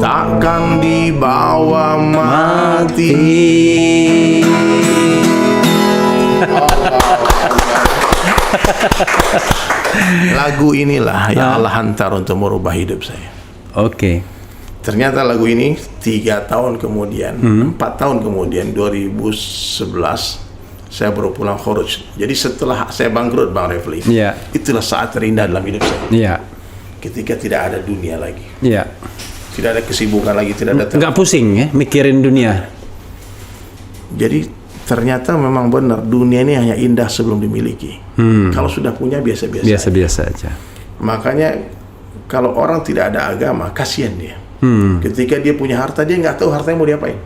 takkan dibawa mati. Lagu inilah yang Allah hantar untuk merubah hidup saya. Ternyata lagu ini 3 tahun kemudian, 4 tahun kemudian, 2011 saya baru pulang khuruj. Jadi setelah saya bangkrut Bang Refli, itulah saat terindah dalam hidup saya. Ketika tidak ada dunia lagi, tidak ada kesibukan lagi, tidak ada nggak pusing ya mikirin dunia. Jadi ternyata memang benar dunia ini hanya indah sebelum dimiliki. Kalau sudah punya biasa-biasa aja. Makanya kalau orang tidak ada agama, kasihan dia. Ketika dia punya harta, dia nggak tahu hartanya mau diapain.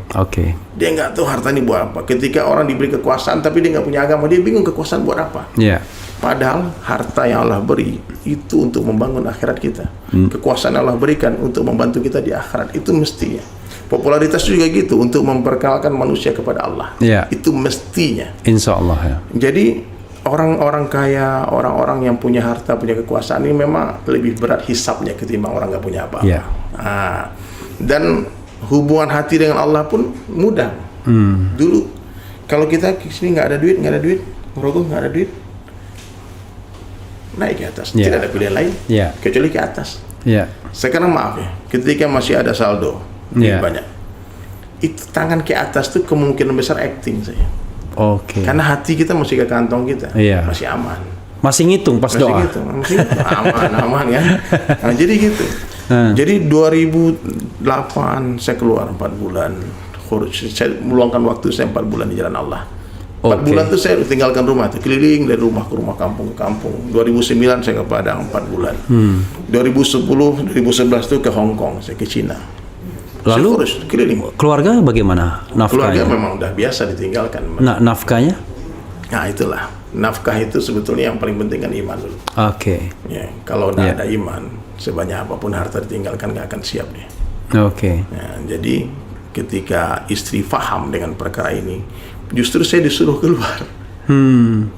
Dia nggak tahu harta ini buat apa. Ketika orang diberi kekuasaan tapi dia nggak punya agama, dia bingung kekuasaan buat apa. Padahal harta yang Allah beri itu untuk membangun akhirat kita. Kekuasaan Allah berikan untuk membantu kita di akhirat, itu mestinya. Popularitas juga gitu, untuk memperkenalkan manusia kepada Allah. Itu mestinya. Insya Allah ya. Jadi orang-orang kaya, orang-orang yang punya harta, punya kekuasaan ini memang lebih berat hisabnya ketimbang orang nggak punya apa-apa. Dan hubungan hati dengan Allah pun mudah. Dulu kalau kita sini nggak ada duit, merogoh nggak ada duit, naik ke atas, tidak ada pilihan lain kecuali ke atas. Sekarang maaf ya, ketika masih ada saldo lebih banyak, itu tangan ke atas tuh kemungkinan besar acting saya. Oke. Karena hati kita masih ke kantong kita, Iya. masih aman. Masih ngitung pas Masih doa. gitu, masih gitu. aman kan. Nah, jadi gitu. Jadi 2008 saya keluar 4 bulan. Saya meluangkan waktu saya 4 bulan di jalan Allah. 4 bulan itu saya tinggalkan rumah, tuh keliling dari rumah ke rumah, kampung ke kampung. 2009 saya ke Padang 4 bulan. 2010, 2011 itu ke Hong Kong, saya ke Cina. Lalu saya keliling. keluarga bagaimana Keluarga nafkahnya? memang udah biasa ditinggalkan. Nafkahnya? Nah itulah, nafkah itu sebetulnya yang paling penting kan iman dulu. Oke. Ya, kalau tidak ada iman, sebanyak apapun harta ditinggalkan nggak akan siap dia. Oke. Nah, jadi ketika istri faham dengan perkara ini, justru saya disuruh keluar.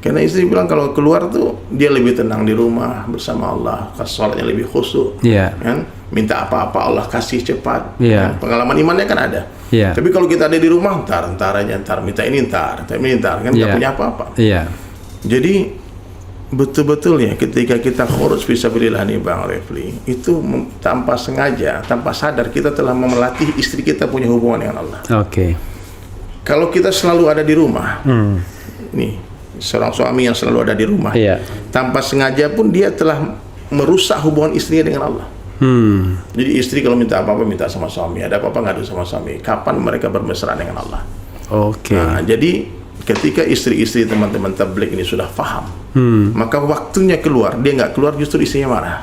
Karena istri bilang kalau keluar tuh dia lebih tenang di rumah bersama Allah, sholatnya lebih khusyuk, Iya. kan? Minta apa-apa Allah kasih cepat. Iya. Kan? Pengalaman imannya kan ada. Iya. Tapi kalau kita ada di rumah, ntar aja, ntar minta ini ntar kan nggak Iya. punya apa-apa. Iya. Jadi betul-betul ya ketika kita khuruj fisabilillah nih Bang Refli, itu tanpa sengaja, tanpa sadar kita telah melatih istri kita punya hubungan dengan Allah. Oke. Kalau kita selalu ada di rumah, nih seorang suami yang selalu ada di rumah, Iya. tanpa sengaja pun dia telah merusak hubungan istrinya dengan Allah. Jadi istri kalau minta apa-apa minta sama suami, ada apa-apa ngadu sama suami. Kapan mereka bermesra dengan Allah? Oke. Nah, jadi ketika istri-istri teman-teman tabligh ini sudah paham, maka waktunya keluar, dia nggak keluar justru istrinya marah.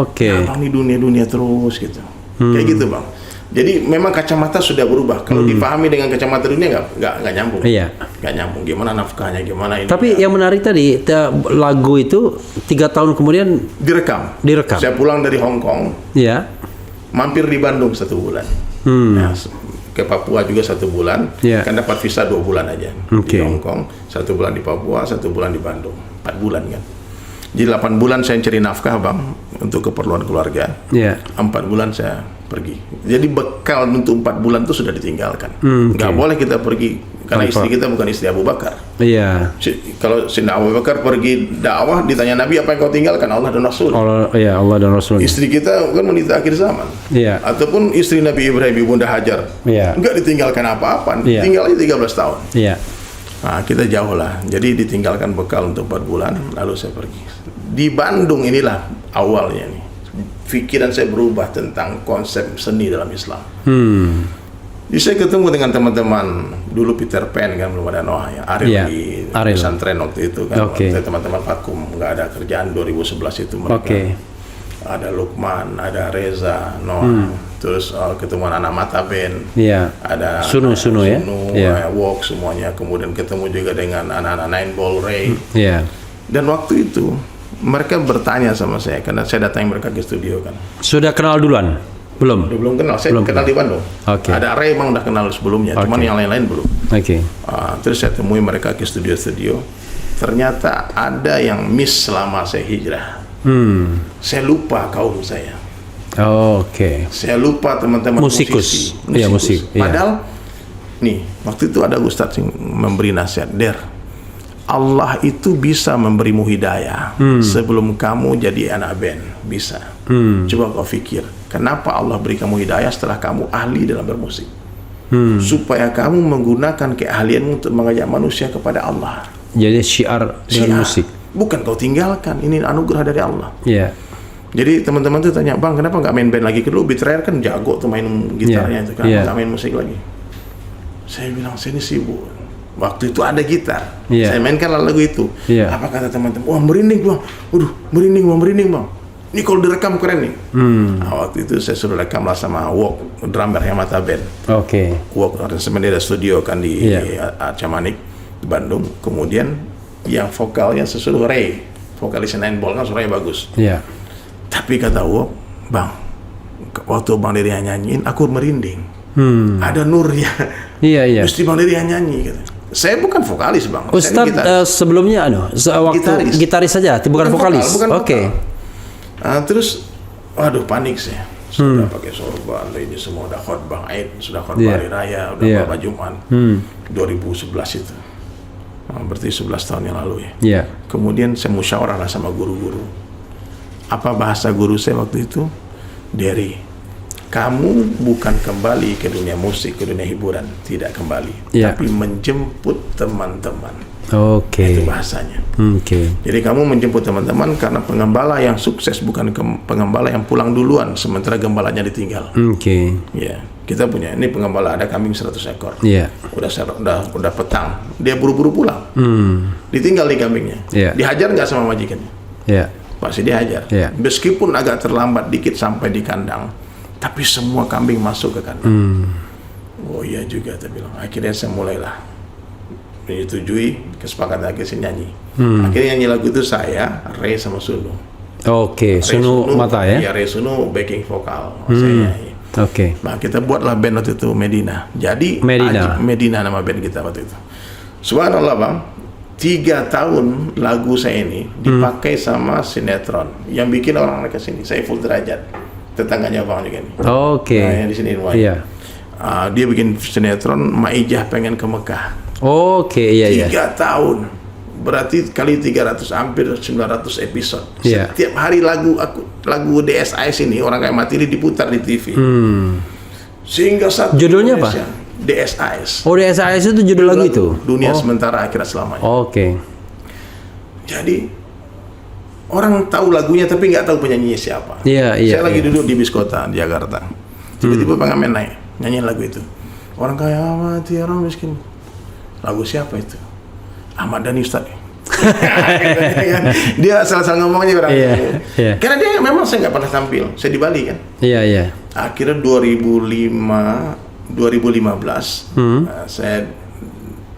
Oke. Ya, bang, ini dunia terus gitu. Kayak gitu bang. Jadi memang kacamata sudah berubah. Kalau dipahami dengan kacamata dunia nggak nyambung. Iya. Nggak nyambung. Gimana nafkahnya, gimana ini. Tapi yang menarik tadi lagu itu 3 tahun kemudian direkam. direkam. Saya pulang dari Hong Kong, Iya. mampir di Bandung 1 bulan. Nah, ke Papua juga 1 bulan. Iya. Kan dapat visa 2 bulan aja Oke. di Hong Kong, 1 bulan di Papua, 1 bulan di Bandung, 4 bulan kan. Jadi 8 bulan saya cari nafkah bang untuk keperluan keluarga. Iya. 4 bulan saya pergi. Jadi bekal untuk 4 bulan itu sudah ditinggalkan. Nggak boleh kita pergi karena istri kita bukan istri Abu Bakar. Iya. Kalau Sayyidina Abu Bakar pergi dakwah, ditanya Nabi apa yang kau tinggalkan? Allah dan Rasul. Allah dan Rasul. Istri kita kan meniti akhir zaman. Iya. Ataupun istri Nabi Ibrahim, Ibunda Hajar. Iya. Nggak ditinggalkan apa-apa. Iya. Tinggal aja 13 tahun. Iya. Nah, kita jauh lah. Jadi ditinggalkan bekal untuk 4 bulan, lalu saya pergi. Di Bandung inilah awalnya nih. Pikiran saya berubah tentang konsep seni dalam Islam. Jadi saya ketemu dengan teman-teman dulu Peter Pan kan belum ada Noah ya, Ariel Iya, di Ariel. pesantren waktu itu kan. Oke. Waktu teman-teman vakum nggak ada kerjaan 2011 itu mereka. Oke. Ada Lukman, ada Reza, Noah, terus ketemu anak Mata Band, Iya. ada Sunu ya? Iya. Walk semuanya. Kemudian ketemu juga dengan anak-anak Nine Ball Ray. Iya. Dan waktu itu mereka bertanya sama saya karena saya datang mereka ke studio kan. Sudah kenal duluan? Belum. Belum kenal, saya kenal di Bandung. Oke. Ada Ray emang udah kenal sebelumnya, cuman yang lain-lain belum. Oke. Terus saya temui mereka ke studio-studio. Ternyata ada yang miss selama saya hijrah. Saya lupa kaum saya. Oke. Saya lupa teman-teman Musikus. Iya, musik. Iya. Padahal nih, waktu itu ada Ustadz yang memberi nasihat, Allah itu bisa memberimu hidayah sebelum kamu jadi anak band, bisa. Coba kau pikir, kenapa Allah beri kamu hidayah setelah kamu ahli dalam bermusik? Supaya kamu menggunakan keahlianmu untuk mengajak manusia kepada Allah. Jadi syiar dengan musik. Bukan kau tinggalkan, ini anugerah dari Allah. Iya. Jadi teman-teman tuh tanya, bang kenapa nggak main band lagi? Dulu Betrayer kan jago tuh main gitarnya itu, kenapa nggak main musik lagi? Saya bilang, saya ini sibuk. Waktu itu ada gitar, saya mainkan lagu itu. Apa kata teman-teman? Wah merinding bang, waduh merinding bang. Ini kalau direkam keren nih. Nah, waktu itu saya suruh rekam lah sama Walk, drummer yang Mata Band. Oke. Walk sebenarnya ada studio kan di Camanik, di Bandung. Kemudian yang vokalnya sesuruh Ray, vokalis Nine Ball kan suaranya bagus. Tapi kata Walk, bang, waktu Bang Dery nyanyiin, aku merinding. Ada nurnya. Iya. Mesti Bang Dery yang nyanyi gitu. Saya bukan vokalis bang. Ustadz sebelumnya waktu gitaris saja, bukan vokalis. Oke. Terus, waduh panik saya. Sudah pakai sorban, ini semua udah khotbah Aid, sudah khotbah hari raya, udah khotbah Jumat. 2011 itu. Berarti 11 tahun yang lalu ya. Kemudian saya musyawarah lah sama guru-guru. Apa bahasa guru saya waktu itu? Dery, kamu bukan kembali ke dunia musik, ke dunia hiburan, tidak kembali, tapi menjemput teman-teman. Itu bahasanya. Jadi kamu menjemput teman-teman karena pengembala yang sukses bukan pengembala yang pulang duluan sementara gembalanya ditinggal. Ya, kita punya ini pengembala ada kambing 100 ekor. Udah petang, dia buru-buru pulang. Ditinggal di kambingnya. Dihajar nggak sama majikannya? Pasti dihajar. Meskipun agak terlambat dikit sampai di kandang, tapi semua kambing masuk ke kandang. Oh iya juga, saya bilang. Akhirnya saya mulailah menyetujui kesepakatan, akhirnya saya nyanyi. Akhirnya nyanyi lagu itu saya, Ray sama Sunu. Sunu Mata ya? Iya, Ray Sunu backing vokal, saya nyanyi. Nah, kita buatlah band waktu itu Medina. Jadi Medina nama band kita waktu itu. Subhanallah Bang, 3 tahun lagu saya ini dipakai sama sinetron. Yang bikin orang ke sini, Saiful Derajat, tetangganya Bang juga nih. Nah, yang di sini rumahnya. Dia bikin sinetron Maijah Pengen ke Mekah. 3 tahun, berarti kali 300, hampir 900 episode. Setiap hari lagu DSIS ini, orang kayak mati ini diputar di TV. Sehingga satu judulnya apa? DSIS. DSIS itu judul lagu itu? Dunia Sementara Akhirat Selamanya. Jadi orang tahu lagunya tapi nggak tahu penyanyinya siapa. Saya lagi duduk di bis kota di Jakarta. Tiba-tiba pengamen naik nyanyiin lagu itu. Orang kaya mati, orang miskin. Lagu siapa itu? Ahmad Dhani Ustaz. Dia asal-asal ngomongnya orang. Karena dia memang saya nggak pernah tampil. Saya di Bali kan. Akhirnya 2015 saya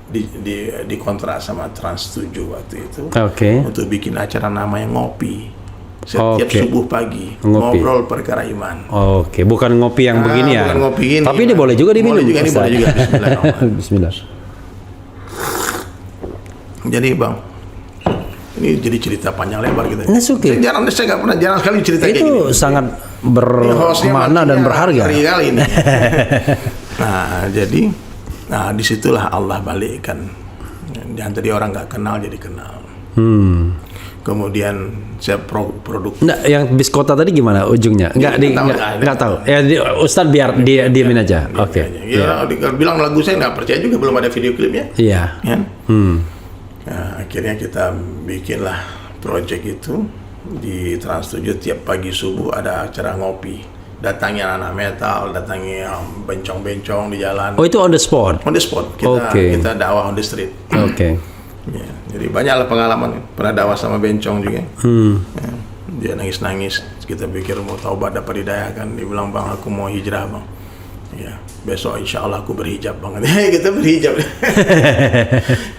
di kontrak sama Trans 7 waktu itu untuk bikin acara namanya Ngopi. Setiap subuh pagi ngobrol perkara iman. Bukan ngopi yang begini ya. Bukan ngopi ini. Tapi ini boleh juga diminum. Boleh juga. Bismillah. Jadi Bang, ini jadi cerita panjang lebar kita. Saya nggak pernah jarang sekali cerita kayak gini. Itu sangat bermakna dan berharga. Kali ini. Jadi disitulah Allah balikkan. Yang tadi orang nggak kenal jadi kenal. Kemudian saya produk. Yang bis kota tadi gimana ujungnya? Nggak tahu. Ustadz biar dia diemin aja. Bilang lagu saya nggak percaya juga, belum ada video klipnya. Akhirnya kita bikinlah project itu di Trans 7. Tiap pagi subuh ada acara ngopi. Datangi anak metal, datangi bencong-bencong di jalan. Itu on the spot? On the spot. Kita dakwah on the street. Jadi banyaklah pengalaman. Pernah dakwah sama bencong juga. Dia nangis-nangis. Kita pikir mau taubat dapat hidayah kan. Dia bilang, Bang, aku mau hijrah Bang. Besok insya Allah aku berhijab Bang. Kita berhijab.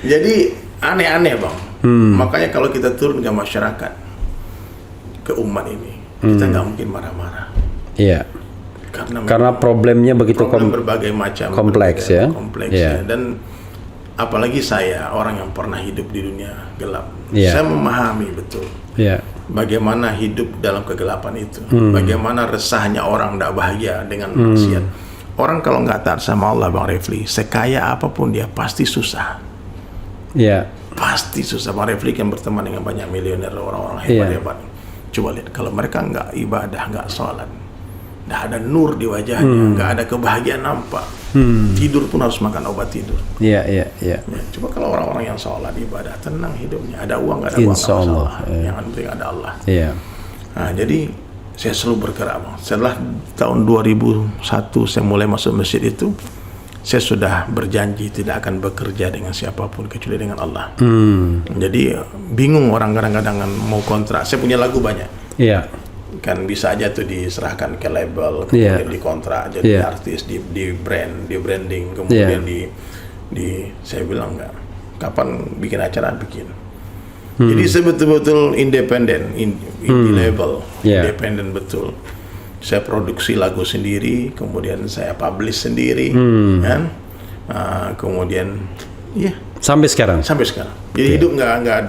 Jadi aneh-aneh Bang. Makanya kalau kita turun ke masyarakat, ke umat ini, kita nggak mungkin marah-marah. Karena problemnya begitu berbagai macam, kompleks ya. Dan apalagi saya orang yang pernah hidup di dunia gelap, saya memahami betul bagaimana hidup dalam kegelapan itu, bagaimana resahnya orang tidak bahagia dengan maksiat. Orang kalau nggak taat sama Allah Bang Refli, sekaya apapun dia pasti susah. Pasti susah. Bang Refli kan berteman dengan banyak miliuner, orang-orang hebat-hebat. Coba lihat, kalau mereka nggak ibadah, nggak sholat, nggak ada nur di wajahnya, nggak ada kebahagiaan nampak. Tidur pun harus makan obat tidur. Coba kalau orang-orang yang sholat, ibadah, tenang hidupnya, ada uang nggak ada uang, nggak masalah. Yang penting ada Allah. Jadi saya selalu bergerak Bang. Setelah tahun 2001 saya mulai masuk masjid itu, saya sudah berjanji tidak akan bekerja dengan siapapun kecuali dengan Allah. Jadi bingung orang kadang-kadang mau kontrak. Saya punya lagu banyak. Kan bisa aja tuh diserahkan ke label, kemudian dikontrak jadi artis, di branding, kemudian saya bilang enggak. Kapan bikin acara bikin. Jadi saya betul-betul independen, indie label, independen betul. Saya produksi lagu sendiri, kemudian saya publish sendiri, kan? Kemudian, sampai sekarang. Jadi hidup nggak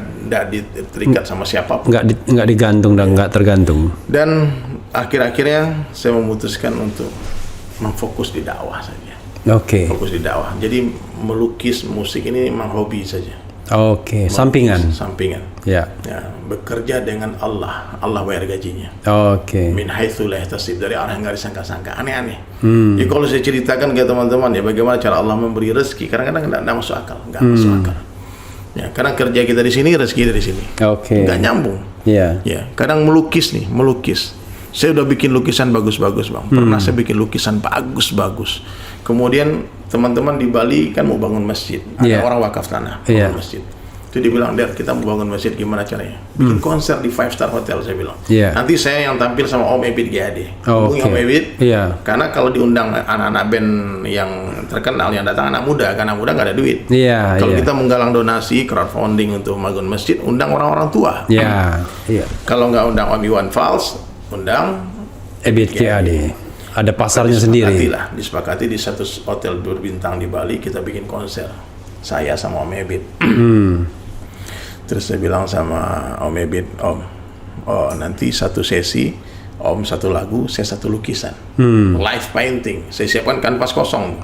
terikat sama siapapun. Nggak digantung dan nggak tergantung. Dan akhir-akhirnya saya memutuskan untuk memfokus di dakwah saja. Fokus di dakwah. Jadi melukis musik ini memang hobi saja. Oke, sampingan. Sampingan. Ya. Ya, bekerja dengan Allah bayar gajinya. Oke. Min haitsu la yahtasib, dari arah yang nggak disangka-sangka. Aneh-aneh. Jadi kalau saya ceritakan ke teman-teman ya bagaimana cara Allah memberi rezeki, kadang-kadang nggak masuk akal, nggak masuk akal. Ya, karena kerja kita di sini, rezeki dari sini. Oke. Nggak nyambung. Iya. Ya, kadang melukis. Saya udah bikin lukisan bagus-bagus, Bang. Pernah saya bikin lukisan bagus-bagus. Kemudian teman-teman di Bali kan mau bangun masjid. Ada orang wakaf tanah, bangun masjid. Itu dibilang, Der, kita mau bangun masjid, gimana caranya? Bikin konser di 5-star hotel, saya bilang. Nanti saya yang tampil sama Om Ebit GAD. Hubungi Om Ebit. Karena kalau diundang anak-anak band yang terkenal, yang datang anak muda, karena anak muda nggak ada duit. Kalau kita menggalang donasi, crowdfunding untuk bangun masjid, undang orang-orang tua. Kalau nggak undang Om Iwan Fals, undang Ebit GAD. Ada pasarnya sendiri. Disepakati di satu hotel berbintang di Bali, kita bikin konser. Saya sama Om Ebit. Terus saya bilang sama Om Ebit, Om, nanti satu sesi, Om satu lagu, saya satu lukisan. Live painting. Saya siapkan kanvas kosong.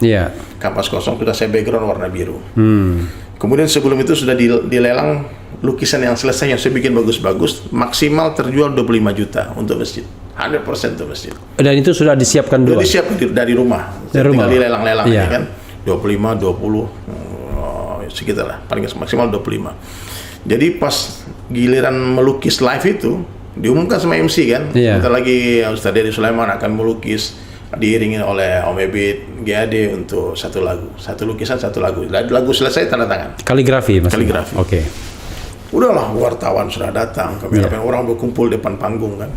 Kanvas kosong sudah saya background warna biru. Kemudian sebelum itu sudah dilelang lukisan yang selesai yang saya bikin bagus-bagus, maksimal terjual 25 juta untuk masjid. 100% untuk masjid. Dan itu sudah disiapkan dulu? Sudah disiapkan dari rumah. Tinggal dilelang-lelang ya kan. 25, 20, sekitar lah. Paling maksimal 25. Jadi pas giliran melukis live itu, diumumkan sama MC kan. Bentar lagi Ustaz Dery Sulaiman akan melukis diiringi oleh Om Ebit GAD untuk satu lagu. Satu lukisan, satu lagu. Lagu selesai, tanda tangan. Kaligrafi maksudnya? Kaligrafi. Oke. Udahlah, wartawan sudah datang, orang berkumpul depan panggung kan.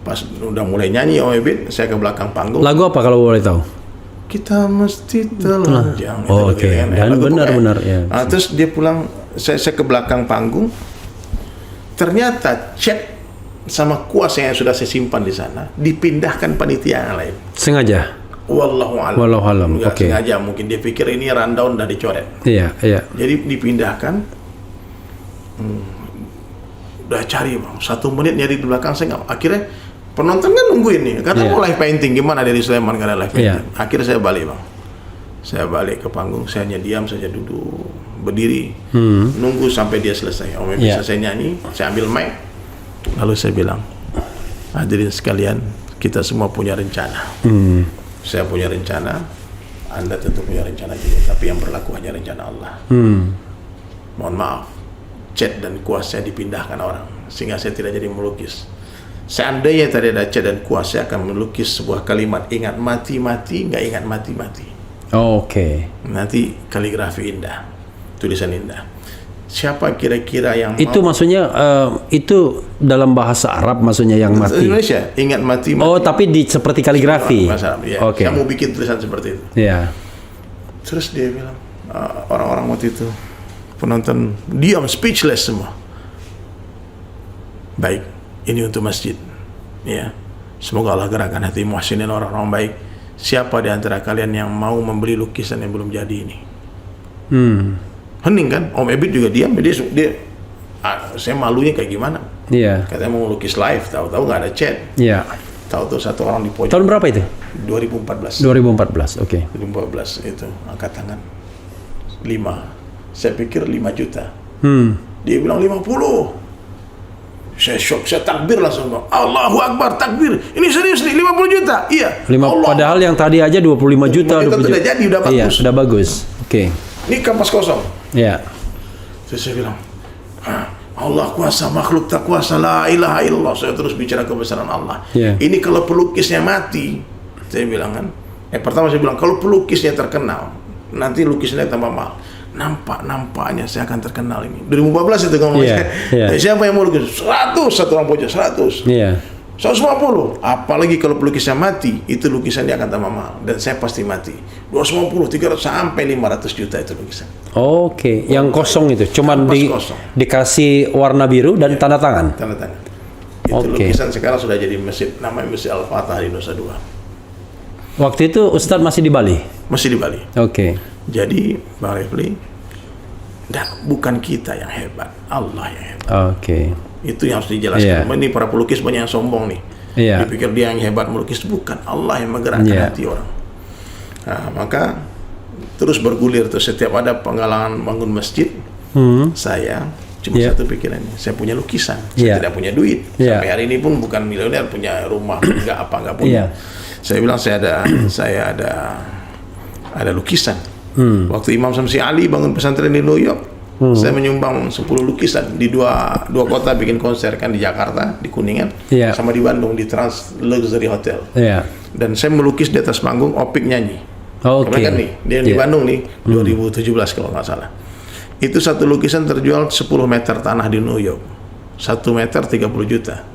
Pas udah mulai nyanyi Om Ebit, saya ke belakang panggung. Lagu apa kalau boleh tahu? Kita mesti telanjang. Oke. Dan benar-benar ya. Terus dia pulang, saya ke belakang panggung. Ternyata chat sama kuasa yang sudah saya simpan di sana dipindahkan panitia yang lain. Sengaja? Wallahu a'lam. Oke. Sengaja, mungkin dia pikir ini rundown dan dicoret. Iya. Jadi dipindahkan. Udah cari, Bang. 1 menit nyari di belakang, saya nggak. Akhirnya penonton kan nungguin nih, karena mau live painting, gimana dari Sulaiman karena live painting. Akhirnya saya balik, Bang. Saya balik ke panggung, saya hanya diam saja, duduk, berdiri, nunggu sampai dia selesai. Om bisa saya nyanyi, saya ambil mic, lalu saya bilang, hadirin sekalian, kita semua punya rencana. Saya punya rencana, Anda tentu punya rencana juga, tapi yang berlaku hanya rencana Allah. Mohon maaf, cat dan kuas saya dipindahkan orang, sehingga saya tidak jadi melukis. Seandainya tadi ada cat dan kuas, saya akan melukis sebuah kalimat, ingat mati-mati, nggak ingat mati-mati. Oke. Nanti kaligrafi indah, tulisan indah. Siapa kira-kira yang itu mau? Maksudnya itu dalam bahasa Arab maksudnya yang mati. Indonesia, ingat mati-mati. Oh, tapi seperti kaligrafi. Bahasa Arab, ya. Saya mau bikin tulisan seperti itu. Iya. Terus dia bilang, orang-orang waktu itu penonton diam, speechless semua. Baik, ini untuk masjid. Ya, semoga Allah gerakkan hati muhsinin, orang-orang baik. Siapa di antara kalian yang mau membeli lukisan yang belum jadi ini? Hening kan? Om Ebit juga diam. Dia saya malunya kayak gimana? Iya. Katanya mau lukis live, tahu-tahu nggak ada chat. Iya. Tahu-tahu satu orang di pojok. Tahun berapa itu? 2014. 2014, oke. 2014 itu angkat tangan 5. Saya pikir 5 juta. Dia bilang 50. Saya shock, saya takbir langsung, Bang. Allahu Akbar, takbir. Ini serius nih, 50 juta. Iya. Padahal yang tadi aja 25 juta. 20 juta sudah jadi, udah bagus. Iya, sudah bagus. Oke. Ini kanvas kosong. Iya. Terus saya bilang, Allah kuasa, makhluk tak kuasa, la ilaha illallah. Saya terus bicara kebesaran Allah. Ini kalau pelukisnya mati, saya bilang kan. Pertama saya bilang, kalau pelukisnya terkenal, nanti lukisnya tambah mahal. Nampaknya saya akan terkenal ini. 2014 itu ngomong saya. Siapa yang mau lukis? 100, satu orang pojok, 100. 150. Apalagi kalau pelukisnya mati, itu lukisannya akan tambah mahal. Dan saya pasti mati. 250, 300, sampai 500 juta itu lukisan. Oke, yang kosong itu. Cuman dikasih warna biru dan tanda tangan? Tanda tangan. Itu lukisan sekarang sudah jadi masjid, namanya Masjid Al-Fatah di Nusa Dua. Waktu itu Ustadz masih di Bali? Masih di Bali. Oke. Jadi, Bang Refli, bukan kita yang hebat, Allah yang hebat. Oke. Itu yang harus dijelaskan. Ini para pelukis banyak yang sombong nih. Dipikir dia yang hebat melukis, bukan, Allah yang menggerakkan hati orang. Nah, maka terus bergulir tuh setiap ada penggalangan bangun masjid. Saya cuma satu pikirannya, saya punya lukisan, saya tidak punya duit. Sampai hari ini pun bukan miliuner, punya rumah enggak punya. Saya bilang saya ada lukisan. Waktu Imam Samsi Ali bangun pesantren di New York, saya menyumbang 10 lukisan di dua kota, bikin konser kan, di Jakarta di Kuningan, sama di Bandung di Trans Luxury Hotel. Dan saya melukis di atas panggung, Opik nyanyi. Kan nih, dia di Bandung nih 2017 kalau nggak salah. Itu satu lukisan terjual 10 meter tanah di New York. 1 meter 30 juta.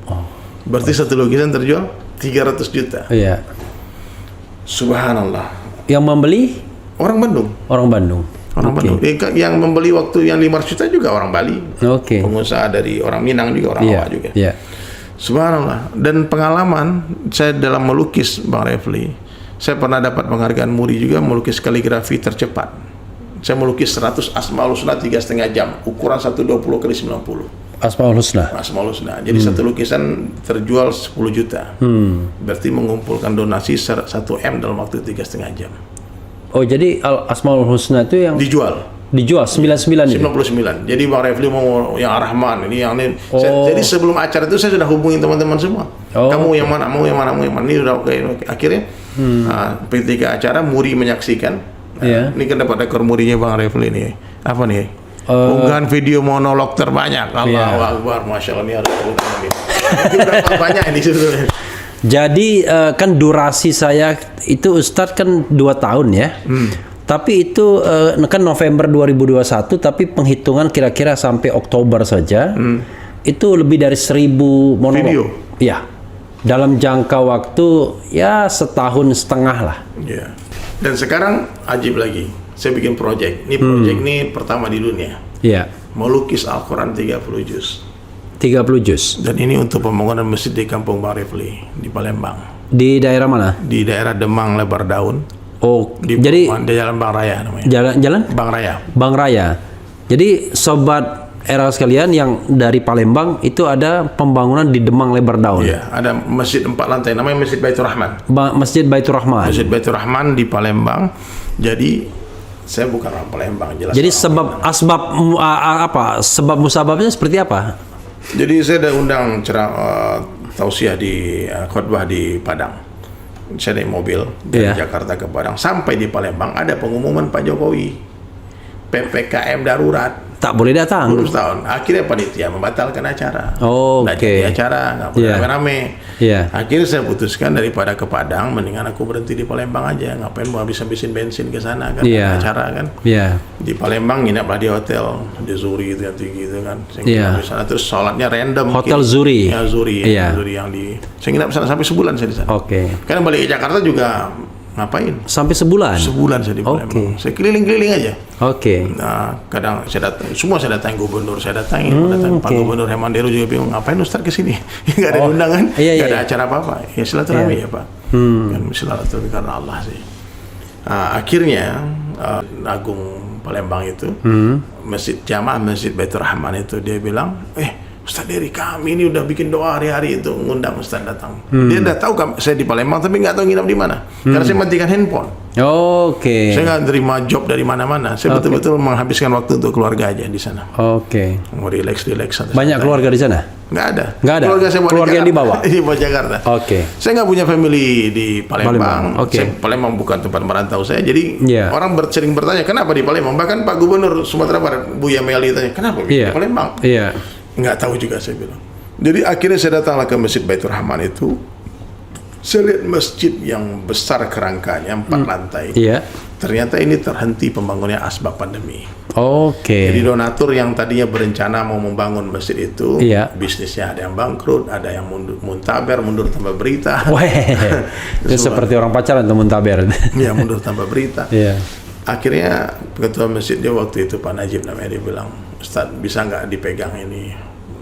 Berarti satu lukisan terjual 300 juta. Subhanallah. Yang membeli orang Bandung. Orang Bandung. Yang membeli waktu yang 500 juta juga orang Bali. Pengusaha dari orang Minang juga, orang Jawa juga. Subhanallah. Dan pengalaman saya dalam melukis, Bang Refli, saya pernah dapat penghargaan Muri juga melukis kaligrafi tercepat. Saya melukis 100 Asmaul Husna 3,5 jam, ukuran 120 x 90. Asmaul Husna. Asmaul Husna. Jadi satu lukisan terjual 10 juta. Berarti mengumpulkan donasi 1 M dalam waktu 3,5 jam. Oh, jadi Asmaul Husna itu yang dijual 99 99. Jadi Bang Refli mau yang Ar-Rahman, ini yang ini. Jadi sebelum acara itu saya sudah hubungin teman-teman semua. Kamu yang mana, mau yang mana, mau yang mana. Ini udah oke. Akhirnya ketika acara Muri menyaksikan. Ini kan dapat ekor Murinya Bang Refli ini. Apa nih? Unggahan video monolog terbanyak. Allahu Akbar, Masya Allah, ini harus berapa banyak ini sebetulnya. Jadi kan durasi saya itu Ustadz kan 2 tahun ya. Tapi itu kan November 2021, tapi penghitungan kira-kira sampai Oktober saja. Itu lebih dari 1000 monolog. Video? Iya. Dalam jangka waktu ya 1,5 tahun lah. Dan sekarang ajib lagi, saya bikin project. Ini project ini pertama di dunia. Melukis Al-Quran 30 juz. 30 juz. Dan ini untuk pembangunan masjid di Kampung Bang Refli di Palembang. Di daerah mana? Di daerah Demang Lebar Daun. Jadi di Jalan Bang Raya namanya. Jalan? Bang Raya. Bang Raya. Jadi sobat era sekalian yang dari Palembang itu ada pembangunan di Demang Lebar Daun. Ada masjid 4 lantai namanya Masjid Baitur Rahman. Masjid Baitur Rahman. Masjid Baitur Rahman di Palembang. Jadi saya bukan orang Palembang, jelas. Jadi sebab musababnya seperti apa? Jadi saya ada undang tausiah di khutbah di Padang. Saya naik mobil dari Jakarta ke Padang, sampai di Palembang ada pengumuman Pak Jokowi PPKM darurat. Tak boleh datang. 20 tahun. Akhirnya panitia membatalkan acara. Nggak jadi acara, nggak boleh rame-rame. Akhirnya saya putuskan daripada ke Padang, mendingan aku berhenti di Palembang aja. Ngapain mau habis-habisin bensin ke sana kan? Acara kan? Di Palembang nginaplah di hotel di Zuri itu yang tinggi itu kan. Saya nginap di sana, terus sholatnya random. Hotel Zuri. Zuri yang di. Saya nginap di sana sampai sebulan saya di sana. Karena balik ke Jakarta juga. Ngapain? Sampai sebulan? Sebulan saya di Palembang. Saya keliling-keliling aja. Nah, kadang saya datang, semua saya datang gubernur, saya datangin, Pak Gubernur Hemandero juga bingung, ngapain Ustaz kesini? Nggak ada undangan, nggak ada acara apa-apa. Ya silaturahmi ya Pak. Kan silaturahmi karena Allah sih. Akhirnya Agung Palembang itu, Masjid Jamaah Masjid Baitur Rahman itu, dia bilang, Ustaz Dery, kami ini udah bikin doa hari-hari itu ngundang Ustaz datang. Dia udah tahu saya di Palembang tapi nggak tahu nginap di mana. Karena saya matikan handphone. Saya nggak terima job dari mana-mana. Saya betul-betul menghabiskan waktu untuk keluarga aja di sana. Mau relax. Banyak keluarga di sana? Nggak ada. Keluarga saya yang dibawa? Di Jakarta. Saya nggak punya family di Palembang. Palembang bukan tempat merantau saya. Jadi orang sering bertanya kenapa di Palembang. Bahkan Pak Gubernur Sumatera Barat Buya Meli tanya kenapa di Palembang. Nggak tahu juga saya bilang. Jadi akhirnya saya datanglah ke Masjid Baitur Rahman itu. Saya lihat masjid yang besar kerangkanya 4 lantai. Ternyata ini terhenti pembangunannya asbab pandemi. Jadi donatur yang tadinya berencana mau membangun masjid itu, bisnisnya ada yang bangkrut, ada yang muntaber, mundur tanpa berita. Itu seperti orang pacaran tuh muntaber. Mundur tanpa berita. Akhirnya ketua masjidnya waktu itu Pak Najib namanya, dia bilang, Ustaz bisa nggak dipegang ini,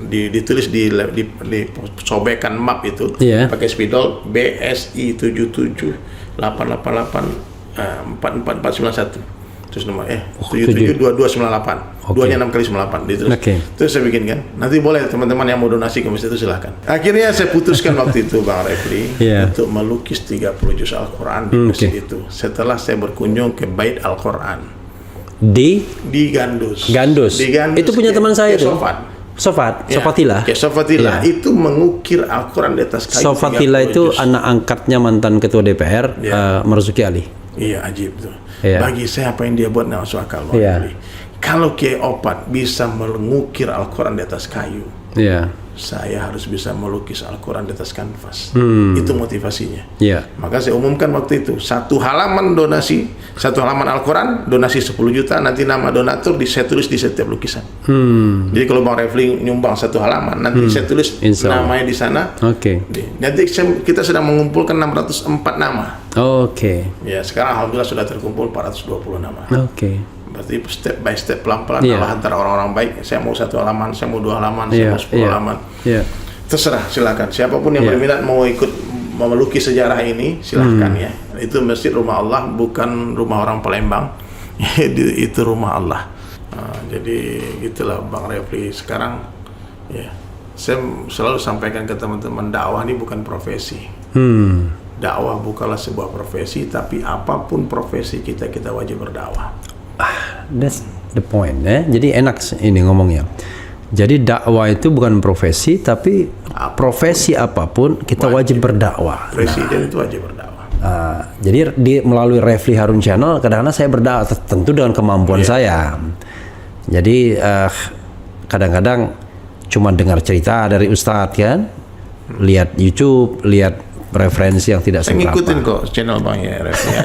ditulis di sobekan map itu pakai spidol BSI 77 888 44491. Terus nomor 772298. Duanya 6 kali 98. Terus saya bikin kan. Nanti boleh teman-teman yang mau donasi ke masjid itu silahkan. Akhirnya saya putuskan waktu itu Bang Refli untuk melukis 30 juz Al-Quran di masjid itu. Setelah saya berkunjung ke Bait Al-Quran di Gandus. Di Gandus. Itu punya teman saya itu. Sofatila itu mengukir Al-Quran di atas kayu. Sofatila itu anak angkatnya mantan ketua DPR Marzuki Ali. Iya, ajib tuh. Bagi saya apa yang dia buat nggak masuk akal. Kalau Kiai Opat bisa mengukir Al-Quran di atas kayu, saya harus bisa melukis Al-Quran di atas kanvas. Itu motivasinya. Maka saya umumkan waktu itu, satu halaman Al-Quran, donasi 10 juta, nanti nama donatur saya tulis di setiap lukisan. Jadi kalau Bang Refli nyumbang satu halaman, nanti saya tulis namanya di sana. Nanti kita sedang mengumpulkan 604 nama. Ya, sekarang alhamdulillah sudah terkumpul 420 nama. Berarti step by step, pelan-pelan Allah antara orang-orang baik. Saya mau 1 halaman, saya mau 2 halaman, saya mau 10 halaman. Terserah, silakan. Siapapun yang berminat mau ikut melukis sejarah ini, silahkan ya. Itu masjid rumah Allah, bukan rumah orang Palembang. Itu rumah Allah. Jadi gitulah Bang Refli. Sekarang ya, saya selalu sampaikan ke teman-teman, dakwah ini bukan profesi. Dakwah bukanlah sebuah profesi, tapi apapun profesi kita wajib berdakwah. That's the point, Jadi enak ini ngomongnya. Jadi dakwah itu bukan profesi, tapi profesi apapun kita wajib berdakwah. Presiden itu wajib berdakwah. Jadi melalui Refli Harun Channel, kadang-kadang saya berdakwah tentu dengan kemampuan saya. Jadi kadang-kadang cuma dengar cerita dari Ustadz kan, lihat YouTube, lihat referensi yang tidak seberapa. Saya ngikutin kok channel Bang ya, Refli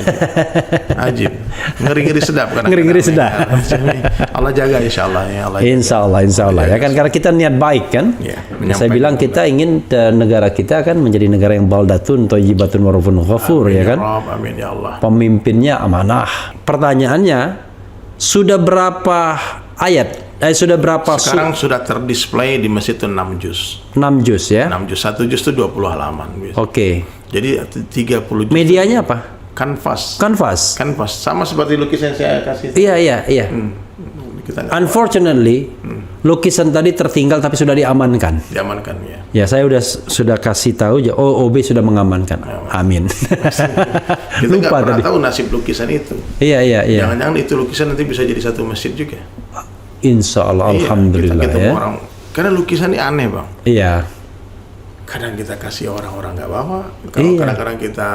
ajib. Ngeri-ngeri sedap kan. Ngeri-ngeri sedap. Allah jaga insyaallah ya. Insya Allah ya kan, karena kita niat baik kan. Saya bilang kita ingin negara kita kan menjadi negara yang baldatun thayyibatun wa rabbun ghafur ya kan. Amin ya Allah. Pemimpinnya amanah. Pertanyaannya, sudah berapa ayat? Sudah berapa? Sekarang sudah terdisplay di masjid itu 6 juz. 6 juz ya? 6 juz. 1 juz itu 20 halaman. Jadi 30 juz. Medianya apa? Kanvas. Sama seperti lukisan yang saya kasih. Iya. Unfortunately, lukisan tadi tertinggal tapi sudah diamankan. Ya. Ya, saya sudah kasih tahu. OB sudah mengamankan. Amin. Kita nggak pernah tahu nasib lukisan itu. Iya. Jangan-jangan itu lukisan nanti bisa jadi satu masjid juga. Insya Allah, alhamdulillah kita ya. Orang, karena lukisan ini aneh Bang. Iya. Kadang kita kasih orang-orang nggak bawa. Kalau kadang-kadang kita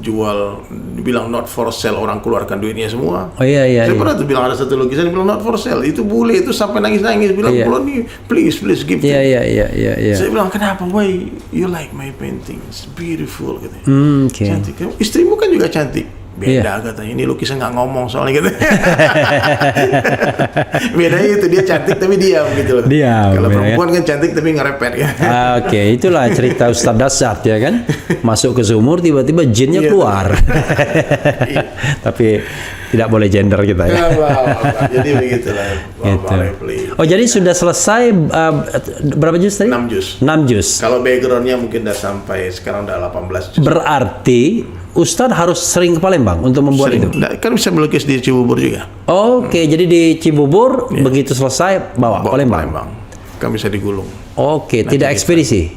jual, dibilang not for sale, orang keluarkan duitnya semua. Saya pernah tuh bilang ada satu lukisan bilang not for sale. Itu bule itu sampai nangis-nangis bilang pulau nih please give. Iya. Saya bilang kenapa? Why you like my painting? It's beautiful gitu. Cantik. Istrimu kan juga cantik. Beda katanya, ini lukisan nggak ngomong soalnya gitu. Bedanya itu dia cantik tapi diam gitu loh. Kalau perempuan kan cantik tapi ngerepet kan. Itulah cerita Ustadz Dasyat ya kan. Masuk ke sumur tiba-tiba jinnya keluar. Tapi tidak boleh gender kita ya. Jadi begitulah. Jadi sudah selesai berapa juz tadi? 6 juz. 6 juz. Kalau backgroundnya mungkin udah sampai sekarang udah 18 juz. Berarti Ustadz harus sering ke Palembang untuk membuat itu? Kan bisa melukis di Cibubur juga. Jadi di Cibubur begitu selesai bawa Palembang. Kan bisa digulung. Tidak ekspedisi?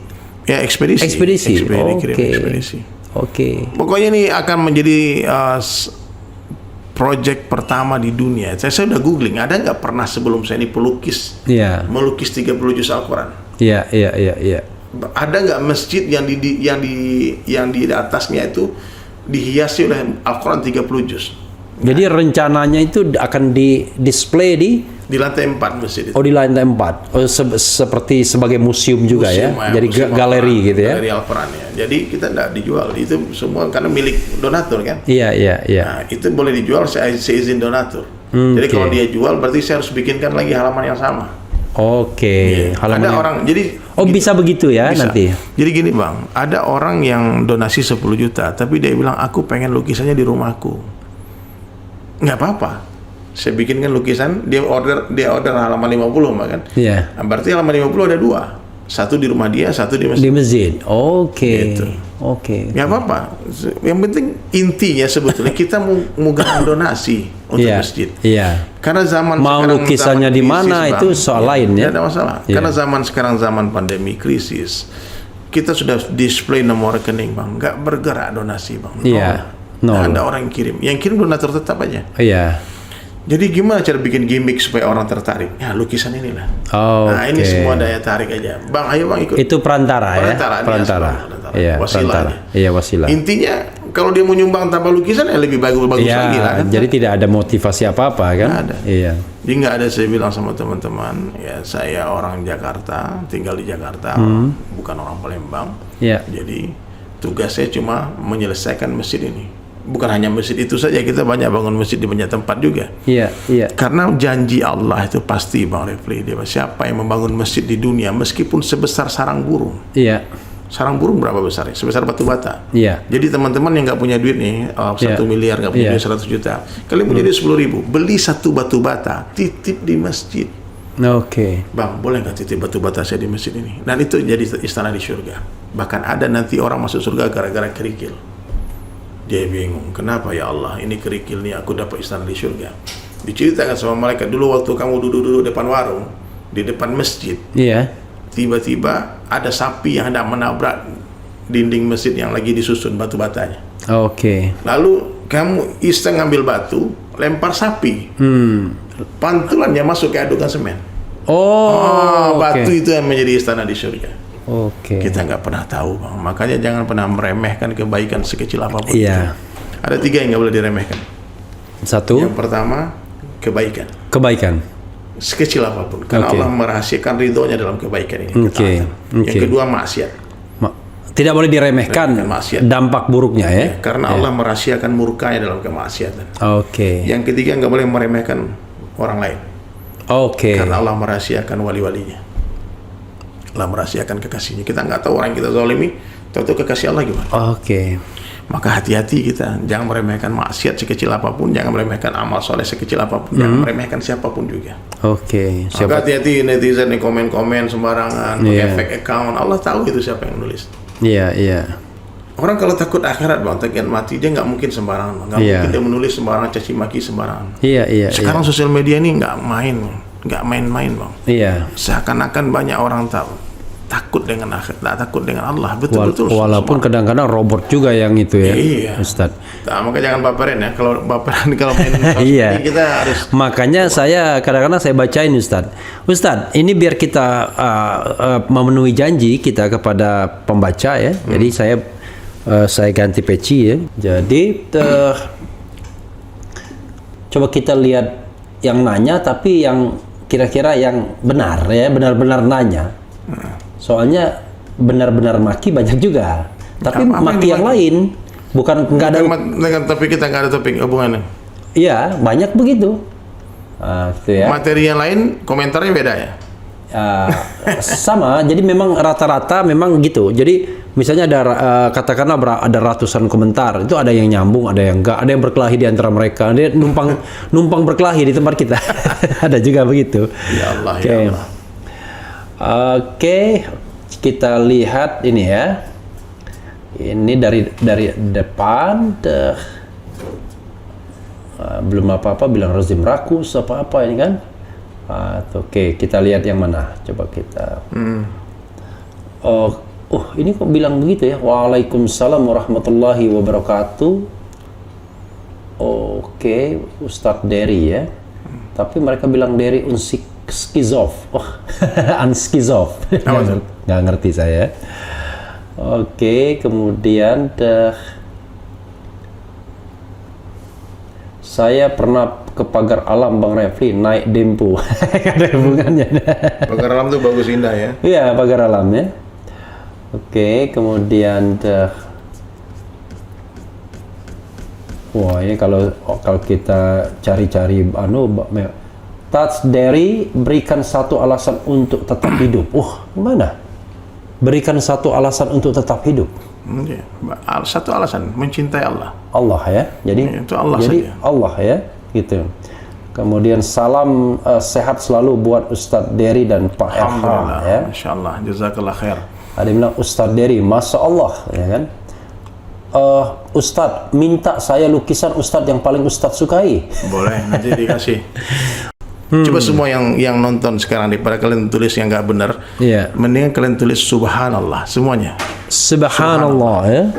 Ya ekspedisi. Ekspedisi. Pokoknya ini akan menjadi project pertama di dunia. Saya udah googling, ada nggak pernah sebelum saya ini pelukis melukis 30 juz Al-Quran? Iya. Ada nggak masjid yang di atasnya itu dihiasi oleh Al-Quran 30 juz? Jadi rencananya itu akan di display di lantai 4 masjid itu. Di lantai 4. Seperti sebagai museum juga ya. Jadi galeri gitu ya. Galeri Al-Quran ya. Jadi kita tidak dijual. Itu semua karena milik donatur kan. Iya. Nah, itu boleh dijual seizin donatur. Jadi kalau dia jual berarti saya harus bikinkan lagi halaman yang sama. Halaman ada orang jadi bisa begitu ya bisa. Nanti. Jadi gini Bang, ada orang yang donasi 10 juta tapi dia bilang aku pengen lukisannya di rumahku. Nggak apa-apa. Saya bikinkan lukisan, dia order halaman 50 kan. Iya. Berarti halaman 50 ada 2. Satu di rumah dia, satu di masjid. Di masjid. Oke. Gitu. Oke. Ya apa-apa. Yang penting intinya sebetulnya kita mau donasi untuk masjid. Iya. Karena zaman mau sekarang lukisannya di mana itu soal lain ya. Tidak ada masalah. Karena zaman sekarang zaman pandemi krisis, kita sudah display nomor rekening bang, nggak bergerak donasi bang. Iya. Nggak ada orang yang kirim. Yang kirim donatur tetap aja. Iya. Jadi gimana cara bikin gimmick supaya orang tertarik? Ya lukisan inilah. Nah ini semua daya tarik aja. Bang, ayo bang ikut. Itu perantara ya? Perantara. Iya, wasilah. Iya, wasilah. Intinya kalau dia mau nyumbang tanpa lukisan ya lebih bagus lagi lah. Kan? Jadi tidak ada motivasi apa-apa kan? Nggak ada. Iya. Jadi nggak ada, saya bilang sama teman-teman, ya saya orang Jakarta, tinggal di Jakarta, bukan orang Palembang. Iya. Jadi tugas saya cuma menyelesaikan masjid ini. Bukan hanya masjid itu saja, kita banyak bangun masjid di banyak tempat juga. Iya, iya. Karena janji Allah itu pasti Bang Refli, dia siapa yang membangun masjid di dunia meskipun sebesar sarang burung. Iya. Sarang burung berapa besar? Sebesar batu bata. Iya. Jadi teman-teman yang nggak punya duit nih, 1 miliar nggak punya duit 100 juta, kalian punya duit 10.000, beli satu batu bata, titip di masjid. Oke. Bang, boleh nggak titip batu bata saya di masjid ini? Dan itu jadi istana di surga. Bahkan ada nanti orang masuk surga gara-gara kerikil. Dia bingung, kenapa ya Allah ini kerikil nih aku dapat istana di surga. Diceritakan sama malaikat, dulu waktu kamu duduk-duduk depan warung, di depan masjid, tiba-tiba ada sapi yang hendak menabrak dinding masjid yang lagi disusun batu batanya. Oke. Lalu kamu iseng ngambil batu, lempar sapi, pantulannya masuk ke adukan semen. Batu itu yang menjadi istana di surga. Kita nggak pernah tahu bang, makanya jangan pernah meremehkan kebaikan sekecil apapun. Iya. Ada 3 yang nggak boleh diremehkan. Satu. Yang pertama kebaikan. Kebaikan. Sekecil apapun, karena Allah merahasiakan ridhonya dalam kebaikan ini. Yang kedua maksiat. Tidak boleh diremehkan dampak buruknya ya. Karena Allah merahasiakan murkanya dalam kemaksiatan. Yang ketiga nggak boleh meremehkan orang lain. Karena Allah merahasiakan wali-walinya. Allah merahasiakan kekasihnya. Kita nggak tahu orang yang kita zalimi, tahu kekasih Allah gimana. Maka hati-hati kita, jangan meremehkan maksiat sekecil apapun, jangan meremehkan amal soleh sekecil apapun, jangan meremehkan siapapun juga. Maka hati-hati netizen yang komen-komen sembarangan, pakai fake account. Allah tahu itu siapa yang nulis. Iya. Orang kalau takut akhirat bang, takut mati, dia nggak mungkin sembarangan, nggak mungkin dia menulis sembarangan, caci maki sembarangan. Sekarang sosial media ini nggak main-main bang. Seakan-akan banyak orang takut dengan akhirat, takut dengan Allah. Betul-betul. Walaupun kadang-kadang robot juga yang itu ya. Ustaz. Nah, maka jangan baperin ya. Kalau baperan kalau main sosial kita harus. Makanya saya kadang-kadang saya bacain Ustaz. Ustaz, ini biar kita memenuhi janji kita kepada pembaca ya. Jadi saya ganti peci ya. Jadi coba kita lihat yang nanya, tapi yang kira-kira yang benar ya, benar-benar nanya. Soalnya benar-benar maki banyak juga, tapi maki yang lain, bukan nggak ada. Tapi kita nggak ada topik hubungannya. Iya, banyak begitu. Gitu ya. Materi yang lain komentarnya beda ya. Sama, jadi memang rata-rata memang gitu. Jadi misalnya ada katakanlah ada ratusan komentar, itu ada yang nyambung, ada yang enggak, ada yang berkelahi di antara mereka, dia numpang berkelahi di tempat kita. Ada juga begitu. Ya Allah, ya Allah. Kita lihat ini ya. Ini dari depan belum apa-apa bilang rezim rakus apa-apa ini kan. Kita lihat yang mana. Coba kita. Ini kok bilang begitu ya. Waalaikumsalam warahmatullahi wabarakatuh. Ustadz Dery ya. Tapi mereka bilang Dery unskizov. Unskizov. Nggak ngerti saya. Kemudian saya pernah ke Pagar Alam Bang Refli naik Dempo. Ada hubungannya. Pagar Alam tuh bagus indah ya. Iya, Pagar Alam ya. Kemudian ini kalau kita cari-cari Tats Dery berikan satu alasan untuk tetap hidup. Gimana? Berikan satu alasan untuk tetap hidup. Satu alasan, mencintai Allah. Allah ya. Jadi itu Allah jadi saja. Allah ya, gitu. Kemudian salam sehat selalu buat Ustadz Dery dan Pak Erham. Ya. Masya Allah, jazakallah khair. Ada yang bilang Ustadz Dery, Masya Allah, ya kan? Ustadz, minta saya lukisan Ustadz yang paling Ustadz sukai. Boleh, nanti dikasih. Coba semua yang nonton sekarang, daripada kalian tulis yang nggak benar, mendingan kalian tulis Subhanallah semuanya. Subhanallah, ya.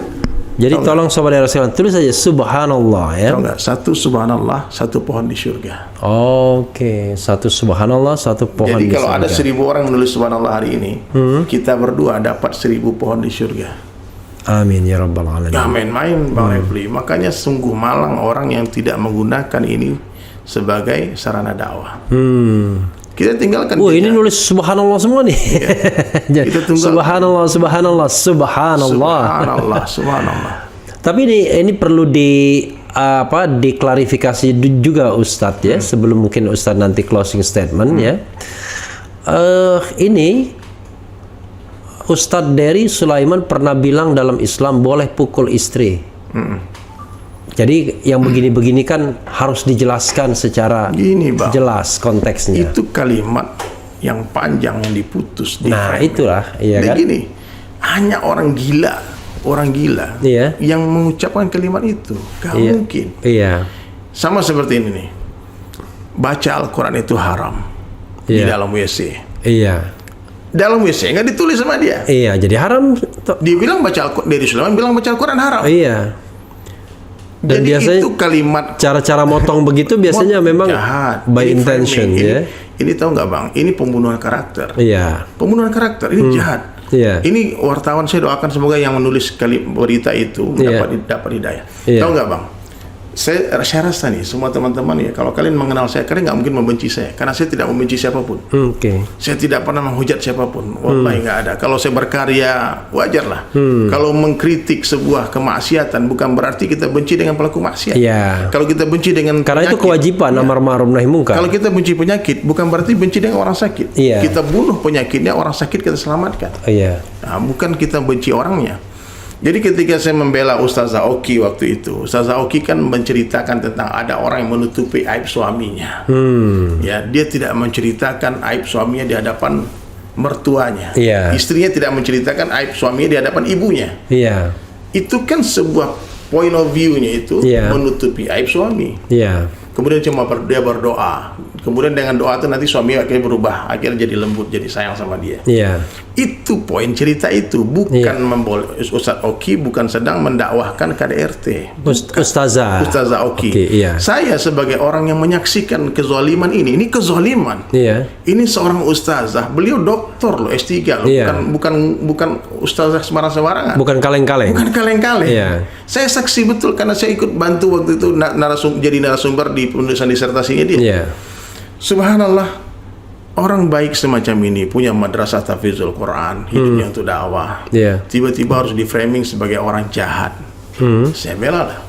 Jadi tolong sobat daerah sekalian tulis saja Subhanallah, ya. Tahu nggak? Satu Subhanallah, satu pohon di surga. Oke, satu Subhanallah, satu pohon di surga. Jadi kalau ada 1000 orang menulis Subhanallah hari ini, kita berdua dapat 1000 pohon di surga. Amin ya rabbal alamin. Gak main-main Bang Refli. Makanya sungguh malang orang yang tidak menggunakan ini sebagai sarana dakwah. Kita tinggalkan. Ini nulis Subhanallah semua nih. Kita Subhanallah, Subhanallah, Subhanallah. Subhanallah, Subhanallah. Tapi ini perlu diklarifikasi juga Ustadz ya, sebelum mungkin Ustadz nanti closing statement ya. Ini Ustadz Dery Sulaiman pernah bilang dalam Islam boleh pukul istri. Jadi yang begini-begini kan harus dijelaskan secara jelas konteksnya. Itu kalimat yang panjang yang diputus. Nah itulah, iya kan? Gini, hanya orang gila yang mengucapkan kalimat itu. Gak mungkin. Iya. Sama seperti ini nih. Baca Al-Quran itu haram di dalam WC. Iya. Dalam WC nggak ditulis sama dia. Iya, jadi haram. Dia bilang baca Al-Quran, dari Sulaiman bilang baca Al-Quran haram. Iya. Dan jadi biasanya itu kalimat cara-cara motong begitu biasanya memang jahat, by intention ya. Ini tahu nggak Bang? Ini pembunuhan karakter. Iya. Pembunuhan karakter ini jahat. Iya. Ini wartawan, saya doakan semoga yang menulis berita itu dapat hidayah. Tahu nggak Bang? Saya rasa nih semua teman-teman ya, kalau kalian mengenal saya, kalian nggak mungkin membenci saya karena saya tidak membenci siapapun. Saya tidak pernah menghujat siapapun. Wallahi nggak ada. Kalau saya berkarya wajar lah. Kalau mengkritik sebuah kemaksiatan bukan berarti kita benci dengan pelaku maksiat. Kalau kita benci dengan karena penyakit, itu kewajiban amar ma'ruf nahi munkar. Kalau kita benci penyakit bukan berarti benci dengan orang sakit. Kita bunuh penyakitnya, orang sakit kita selamatkan. Nah, bukan kita benci orangnya. Jadi ketika saya membela Ustazah Oki waktu itu, Ustazah Oki kan menceritakan tentang ada orang yang menutupi aib suaminya. Ya, dia tidak menceritakan aib suaminya di hadapan mertuanya. Istrinya tidak menceritakan aib suaminya di hadapan ibunya. Itu kan sebuah point of view-nya itu menutupi aib suami. Kemudian cuma dia berdoa. Kemudian dengan doa itu nanti suami akhirnya berubah, akhirnya jadi lembut, jadi sayang sama dia. Itu poin cerita itu, bukan Ustadz Oki bukan sedang mendakwahkan KDRT. Ustazah Oki. Saya sebagai orang yang menyaksikan kezaliman ini kezaliman. Ini seorang ustazah, beliau doktor loh, S3 loh, bukan ustazah sembarang-sembarangan. Bukan kaleng-kaleng. Saya saksi betul karena saya ikut bantu waktu itu jadi narasumber di penulisan disertasinya dia. Subhanallah, orang baik semacam ini punya madrasah tahfizul Quran, hidupnya untuk dakwah. Tiba-tiba harus di framing sebagai orang jahat. Saya bela lah.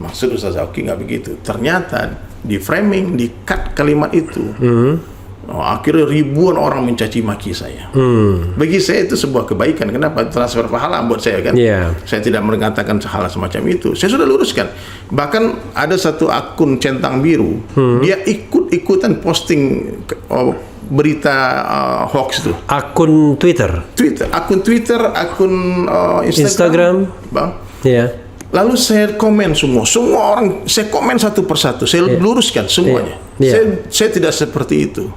Maksud Ustaz Oki nggak begitu. Ternyata di framing, di cut kalimat itu. Akhirnya ribuan orang mencaci maki saya. Bagi saya itu sebuah kebaikan. Kenapa? Transfer pahala buat saya kan. Saya tidak mengatakan hal semacam itu. Saya sudah luruskan. Bahkan ada satu akun centang biru, dia ikut-ikutan posting berita hoax itu. Akun Twitter, akun Instagram, Bang. Lalu saya komen semua orang, saya komen satu persatu, saya luruskan semuanya. Saya tidak seperti itu.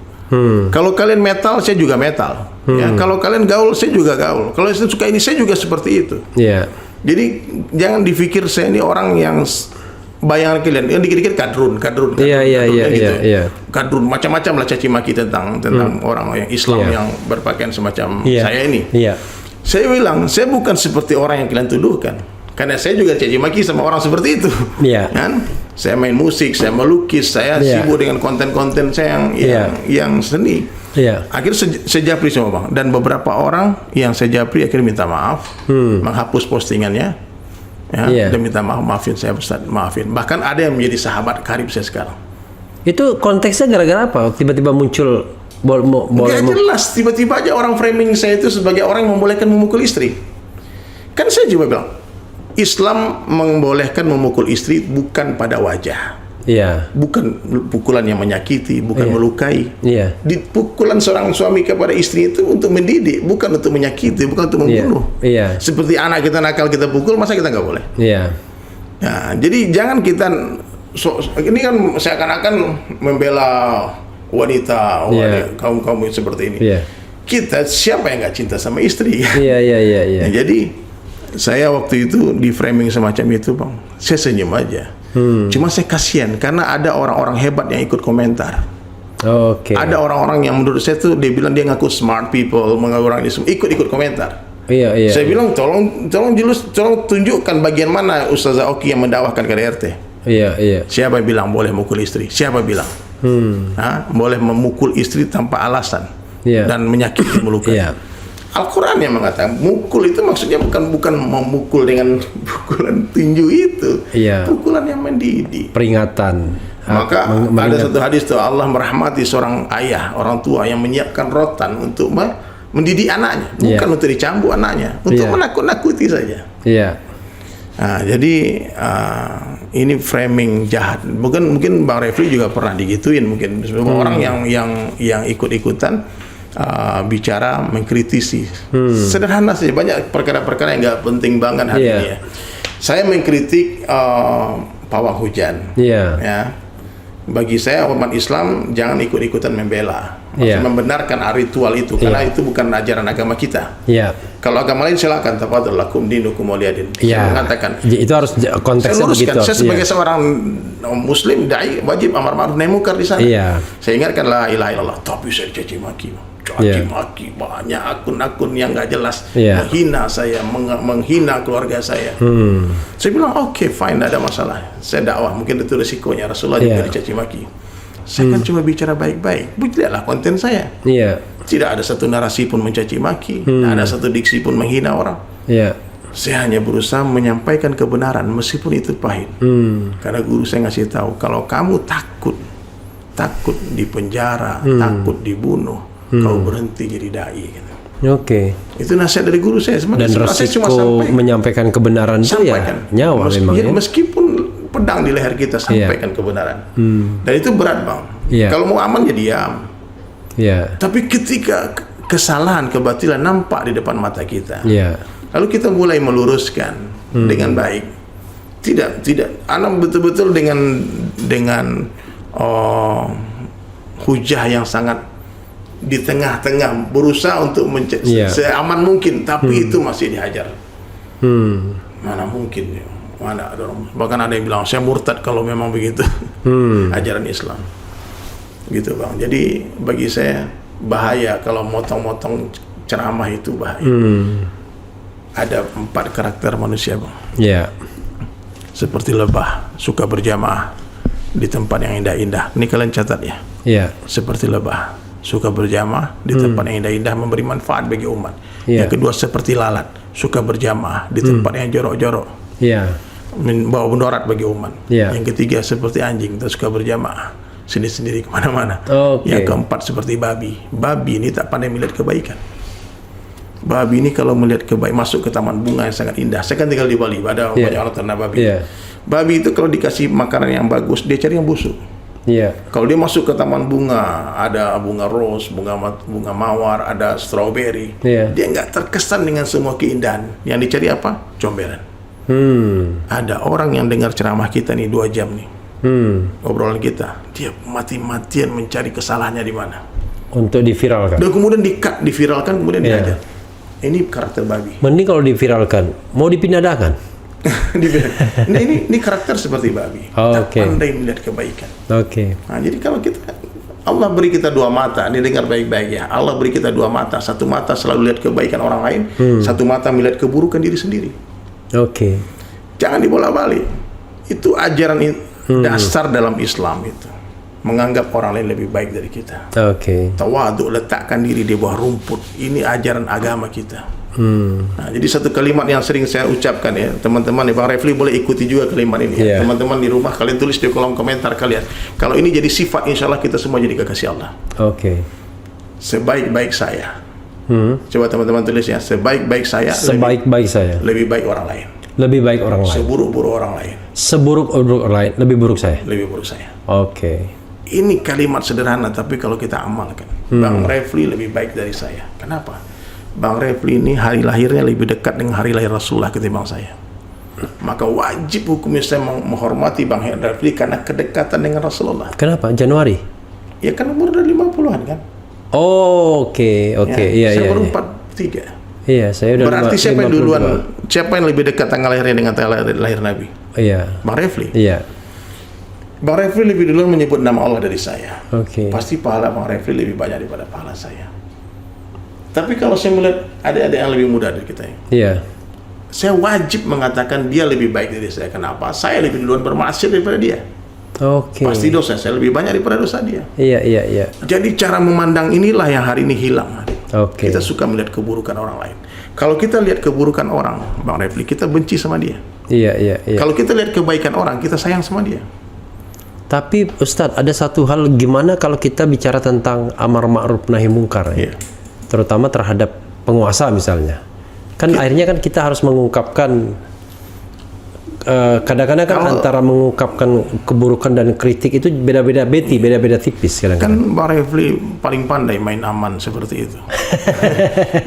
Kalau kalian metal, saya juga metal. Kalau kalian gaul, saya juga gaul. Kalau saya suka ini, saya juga seperti itu. Jadi jangan dipikir saya ini orang yang bayangan kalian, yang dikit-dikit kadrun. Kadrun, macam-macam lah caci maki tentang orang yang Islam yang berpakaian semacam saya ini. Saya bilang, saya bukan seperti orang yang kalian tuduhkan. Karena saya juga caci maki sama orang seperti itu. Kan? Saya main musik, saya melukis, saya sibuk dengan konten-konten saya yang seni. Akhirnya saya japri sama Bang. Dan beberapa orang yang saya japri akhirnya minta maaf, menghapus postingannya, dan minta maafin saya, Ustaz, maafin. Bahkan ada yang menjadi sahabat karib saya sekarang. Itu konteksnya gara-gara apa? Tiba-tiba muncul Gak jelas, tiba-tiba aja orang framing saya itu sebagai orang yang membolehkan memukul istri. Kan saya juga bilang, Islam membolehkan memukul istri bukan pada wajah. Iya. Bukan pukulan yang menyakiti, bukan melukai. Iya. Pukulan seorang suami kepada istri itu untuk mendidik, bukan untuk menyakiti, bukan untuk membunuh. Iya. Seperti anak kita nakal kita pukul, masa kita nggak boleh? Iya. Nah, jadi jangan kita ini kan seakan-akan membela wanita, kaum seperti ini. Iya. Kita siapa yang nggak cinta sama istri? Iya. Nah, jadi saya waktu itu di framing semacam itu, Bang, saya senyum aja. Cuma saya kasihan karena ada orang-orang hebat yang ikut komentar. Ada orang-orang yang menurut saya tuh dia bilang dia ngaku smart people, mengaku orang ini semua ikut komentar. Iya. Saya bilang tolong tunjukkan bagian mana Ustazah Oki yang mendakwahkan KDRT. Iya. Siapa yang bilang boleh mukul istri? Siapa bilang? Boleh memukul istri tanpa alasan dan menyakiti melukai. Al-Quran yang mengatakan mukul itu maksudnya bukan memukul dengan pukulan tinju itu, pukulan yang mendidik, peringatan. Maka ada satu hadis tuh, Allah merahmati seorang ayah, orang tua yang menyiapkan rotan untuk mendidik anaknya, bukan untuk dicambuk anaknya, untuk menakut-nakuti saja. Nah, jadi ini framing jahat. Mungkin Bang Refli juga pernah digituin, mungkin semua orang yang ikut-ikutan bicara mengkritisi. Sederhana saja, banyak perkara-perkara yang nggak penting banget hari ini ya. Saya mengkritik pawang hujan. Ya. Bagi saya umat Islam jangan ikut-ikutan membela, membenarkan ritual itu karena itu bukan ajaran agama kita. Kalau agama lain silakan, tafadhol lakum dinukum waliyadin. Saya mengatakan itu harus konteksnya begitu. Saya sebagai seorang muslim dai wajib amar ma'ruf nahi munkar di sana. Saya ingatkan la ilaha illallah, tapi saya caci maki. Maki banyak akun-akun yang nggak jelas, menghina saya, menghina keluarga saya. Saya bilang oke, fine, tidak ada masalah. Saya dakwah, mungkin itu resikonya. Rasulullah juga dicaci maki. Saya kan cuma bicara baik-baik. Lihatlah konten saya. Tidak ada satu narasi pun mencaci maki, tidak ada satu diksi pun menghina orang. Saya hanya berusaha menyampaikan kebenaran meskipun itu pahit. Karena guru saya ngasih tahu, kalau kamu takut dipenjara, takut dibunuh, kau berhenti jadi dai gitu. Itu nasihat dari guru saya. Dan resiko menyampaikan kebenaran itu nyawa memang meskipun pedang di leher kita, sampaikan kebenaran. Dan itu berat, Bang. Kalau mau aman ya diam. Tapi ketika kesalahan, kebatilan nampak di depan mata kita, lalu kita mulai meluruskan dengan baik. Tidak anak betul-betul dengan hujah yang sangat di tengah-tengah berusaha untuk seaman mungkin, tapi itu masih dihajar. Mana mungkin ya? Mana ada orang, bahkan ada yang bilang saya murtad kalau memang begitu. Ajaran Islam gitu, Bang. Jadi bagi saya bahaya kalau motong-motong ceramah itu, bahaya. Ada 4 karakter manusia, Bang. Seperti lebah, suka berjamaah di tempat yang indah-indah. Ini kalian catat ya. Seperti lebah, suka berjamaah di tempat yang indah-indah, memberi manfaat bagi umat. Yang kedua seperti lalat, suka berjamaah di tempat yang jorok-jorok, membawa mudarat bagi umat. Yang ketiga seperti anjing, suka berjamaah sendiri-sendiri kemana-mana. Yang keempat seperti babi. Babi ini tak pandai melihat kebaikan. Babi ini kalau melihat masuk ke taman bunga yang sangat indah. Saya kan tinggal di Bali, ada banyak orang ternak babi. Babi itu kalau dikasih makanan yang bagus, dia cari yang busuk. Kalau dia masuk ke taman bunga, ada bunga ros, bunga mawar, ada strawberry, dia nggak terkesan dengan semua keindahan. Yang dicari apa? Comberan. Ada orang yang dengar ceramah kita nih 2 jam nih, obrolan kita, dia mati-matian mencari kesalahannya di mana untuk diviralkan. Dan kemudian diviralkan, kemudian diajar. Ini karakter babi. Mending kalau diviralkan, mau dipindahkan. ini karakter seperti babi. Tak pandai melihat kebaikan. Nah, jadi kalau kita, Allah beri kita 2 mata, ini dengar baik-baik ya. Allah beri kita 2 mata. Satu mata selalu lihat kebaikan orang lain, satu mata melihat keburukan diri sendiri. Jangan dibolak-balik. Itu ajaran dasar dalam Islam itu. Menganggap orang lain lebih baik dari kita. Tawadhu, letakkan diri di bawah rumput. Ini ajaran agama kita. Nah, jadi satu kalimat yang sering saya ucapkan ya, teman-teman, Bang Refli boleh ikuti juga kalimat ini. Teman-teman di rumah kalian tulis di kolom komentar kalian. Kalau ini jadi sifat, insya Allah kita semua jadi kekasih Allah. Sebaik-baik saya. Coba teman-teman tulis ya, sebaik-baik saya. Sebaik-baik saya. Lebih baik orang lain. Lebih baik orang lain. Seburuk-buruk orang lain. Seburuk-buruk orang lain, lebih buruk saya. Lebih buruk saya. Oke. Ini kalimat sederhana tapi kalau kita amalkan, Bang Refli lebih baik dari saya. Kenapa? Bang Refli ini hari lahirnya lebih dekat dengan hari lahir Rasulullah ketimbang saya. Maka wajib hukumnya saya menghormati Bang Refli karena kedekatan dengan Rasulullah. Kenapa? Januari? Ya kan umur udah 50-an kan. Oh, oke. Iya. Saya baru 43. Iya, saya udah. Berarti siapa yang duluan? Siapa yang lebih dekat tanggal lahirnya dengan tanggal lahir Nabi? Iya. Bang Refli. Iya. Bang Refli lebih duluan menyebut nama Allah dari saya. Oke. Pasti pahala Bang Refli lebih banyak daripada pahala saya. Tapi kalau saya melihat adik-adik yang lebih muda dari kita, Iya. saya wajib mengatakan dia lebih baik dari saya. Kenapa? Saya lebih duluan bermaksiat daripada dia. Oke. Pasti dosa saya lebih banyak daripada dosa dia. Iya. Jadi cara memandang inilah yang hari ini hilang. Oke. Kita suka melihat keburukan orang lain. Kalau kita lihat keburukan orang, Bang Refli, kita benci sama dia. Iya. Kalau kita lihat kebaikan orang, kita sayang sama dia. Tapi Ustadz, ada satu hal, gimana kalau kita bicara tentang amar ma'ruf nahi mungkar ya? Iya. Terutama terhadap penguasa misalnya. Kan akhirnya kan kita harus mengungkapkan kadang-kadang kan antara mengungkapkan keburukan dan kritik itu beda-beda tipis kadang-kadang. Kan Bang Refli paling pandai main aman seperti itu.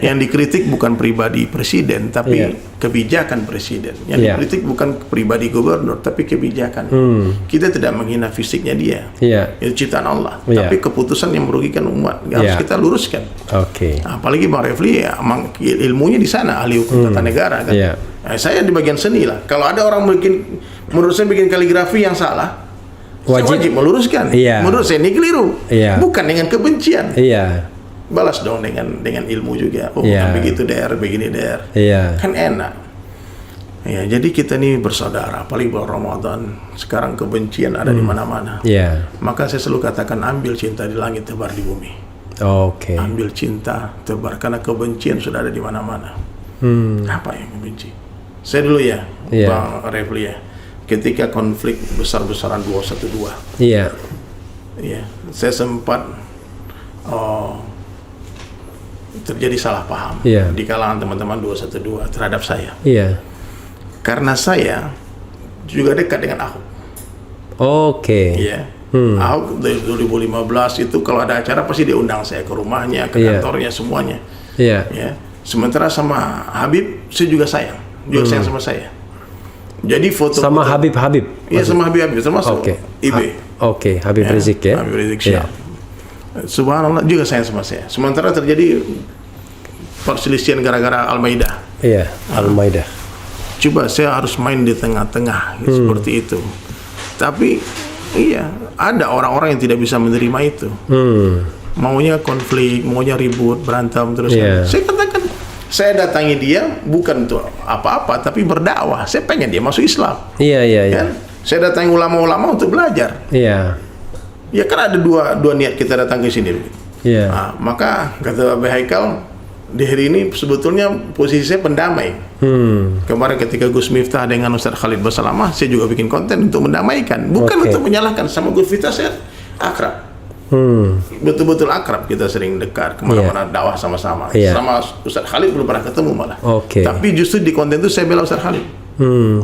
Yang dikritik bukan pribadi presiden, tapi kebijakan presiden. Yang dikritik bukan pribadi gubernur, tapi kebijakan. Kita tidak menghina fisiknya dia. Itu ciptaan Allah. Tapi keputusan yang merugikan umat harus kita luruskan. Oke. Apalagi Bang Refli ilmunya di sana, ahli hukum tata negara kan. Saya di bagian seni lah. Kalau ada orang menurut saya bikin kaligrafi yang salah, wajib meluruskan. Menurut saya ini keliru. Bukan dengan kebencian. Balas dong dengan ilmu juga. Bukan begitu begini kan enak. Jadi kita ini bersaudara. Apalagi bulan Ramadan. Sekarang kebencian ada di mana-mana. Maka saya selalu katakan, ambil cinta di langit, tebar di bumi. Ambil cinta, tebar, karena kebencian sudah ada di mana-mana. Apa yang membenci? Saya dulu Bang Refli ketika konflik besar-besaran 212. Saya sempat terjadi salah paham di kalangan teman-teman 212 terhadap saya. Karena saya juga dekat dengan Ahok. Ahok dari 2015 itu kalau ada acara pasti dia undang saya ke rumahnya, ke kantornya, semuanya. Sementara sama Habib saya juga sayang sama saya. Jadi foto sama Habib. Iya, sama Habib termasuk IB. Habib Rizik ya. Habib Rizik Syihab. Subhanallah juga sayang sama saya. Sementara terjadi perselisihan gara-gara Al-Maidah. Al-Maidah. Coba saya harus main di tengah-tengah seperti itu. Tapi ada orang-orang yang tidak bisa menerima itu. Maunya konflik, maunya ribut, berantem terus. Saya katakan, saya datangi dia bukan untuk apa-apa, tapi berdakwah. Saya pengen dia masuk Islam. Kan? Saya datangi ulama-ulama untuk belajar. Ya kan ada dua niat kita datang ke sini. Maka kata Abu Haikal, di hari ini sebetulnya posisi saya pendamai. Kemarin ketika Gus Miftah dengan Ustaz Khalid Basalamah, saya juga bikin konten untuk mendamaikan, bukan untuk menyalahkan. Sama Gus Miftah saya akrab. Betul-betul akrab, kita sering dekat kemana-mana dakwah sama-sama. Sama Ustaz Khalid belum pernah ketemu malah. Tapi justru di konten itu saya bela Ustaz Khalid.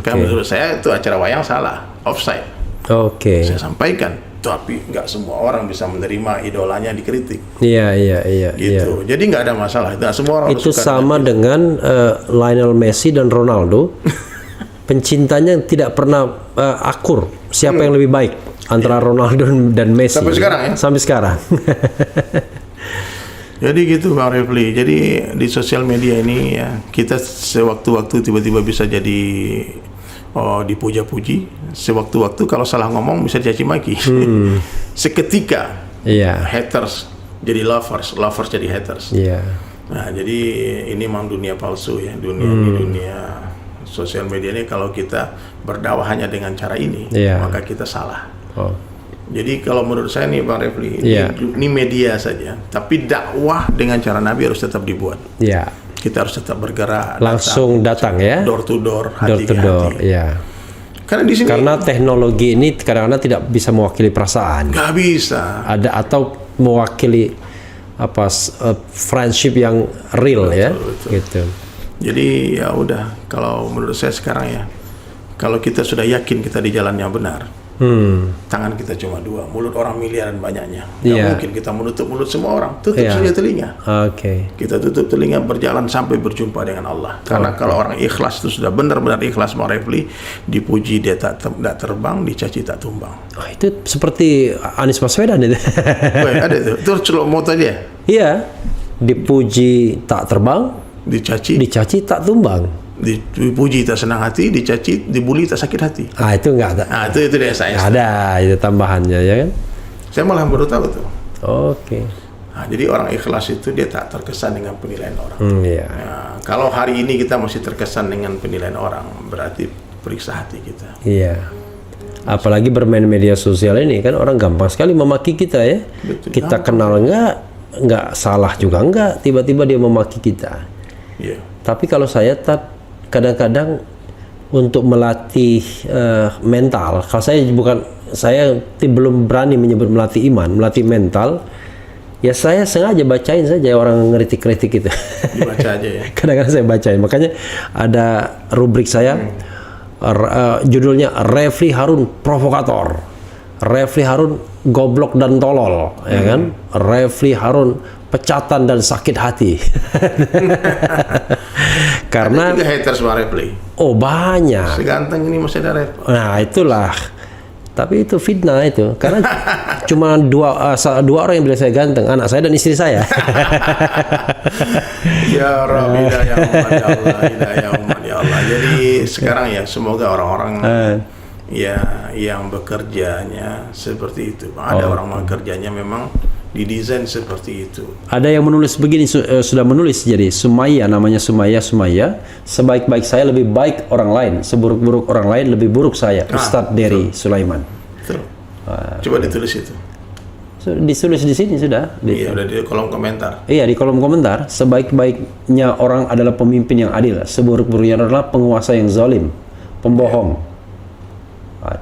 Karena menurut saya itu acara wayang salah, offside. Saya sampaikan, tapi nggak semua orang bisa menerima idolanya dikritik. Gitu. Jadi nggak ada masalah. Nggak semua orang itu sama dengan Lionel Messi dan Ronaldo. Pencintanya tidak pernah akur. Siapa yang lebih baik antara Ronaldo dan Messi? Sampai sekarang ya? Sampai sekarang. Jadi gitu Bang Refli. Jadi di sosial media ini kita sewaktu-waktu tiba-tiba bisa jadi dipuja-puji. Sewaktu-waktu kalau salah ngomong bisa dicaci maki. Seketika haters jadi lovers jadi haters. Nah, jadi ini memang dunia palsu ya, dunia sosial media ini. Kalau kita berdakwah hanya dengan cara ini, maka kita salah. Jadi kalau menurut saya nih Bang Refli, ini media saja, tapi dakwah dengan cara Nabi harus tetap dibuat. Kita harus tetap bergerak, langsung datang ya, door to door, hati ke hati. Karena di sini, karena teknologi ini kadang-kadang tidak bisa mewakili perasaan. Nggak bisa. Ada atau mewakili friendship yang real, betul. Gitu. Jadi ya udah, kalau menurut saya sekarang ya, kalau kita sudah yakin kita di jalan yang benar, tangan kita cuma dua, mulut orang miliaran banyaknya. Nggak mungkin kita menutup mulut semua orang, tutup saja telinga. Kita tutup telinga, berjalan sampai berjumpa dengan Allah. Karena kalau orang ikhlas itu sudah benar-benar ikhlas, Bang Refli, dipuji dia tak terbang, dicaci tak tumbang. Itu seperti Anies Baswedan itu. Ada itu celok moto dia. Iya, dipuji tak terbang, dicaci tak tumbang, dipuji tak senang hati, dicaci, dibully tak sakit hati. Itu enggak ada. Itu dia saya. Ada itu tambahannya ya kan? Saya malah baru tahu tuh. Jadi orang ikhlas itu dia tak terkesan dengan penilaian orang. Kalau hari ini kita masih terkesan dengan penilaian orang, berarti periksa hati kita. Iya. Apalagi bermain media sosial ini kan orang gampang sekali memaki kita ya. Betul, kita kenal enggak salah juga enggak, tiba-tiba dia memaki kita. Tapi kalau saya kadang-kadang untuk melatih mental, kalau saya belum berani menyebut melatih iman, melatih mental, ya saya sengaja bacain saja orang ngeritik-kritik itu. Dibaca aja ya. Kadang-kadang saya bacain, makanya ada rubrik saya, judulnya Refli Harun Provokator, Refli Harun Goblok dan Tolol, ya kan? Refli Harun Pecatan dan Sakit Hati. Karena ada juga haters Bang Refli. Banyak. Seganteng ini masih ada Refli. Nah itulah. Tapi itu fitnah itu. Karena cuma dua orang yang bilang saya ganteng, anak saya dan istri saya. Ya Rabbi, hidayah umat ya Allah, hidayah umat ya Allah. Jadi sekarang ya semoga orang-orang yang bekerjanya seperti itu. Ada orang bekerjanya memang didesain seperti itu. Ada yang menulis begini, sudah menulis, jadi Sumaya, namanya Sumaya, sebaik-baik saya lebih baik orang lain, seburuk-buruk orang lain lebih buruk saya. Ustadz Dery Sulaiman. Betul. Coba ditulis itu. Ditulis di sini sudah. Udah di kolom komentar. Iya, di kolom komentar. Sebaik-baiknya orang adalah pemimpin yang adil, seburuk-buruknya adalah penguasa yang zalim, pembohong.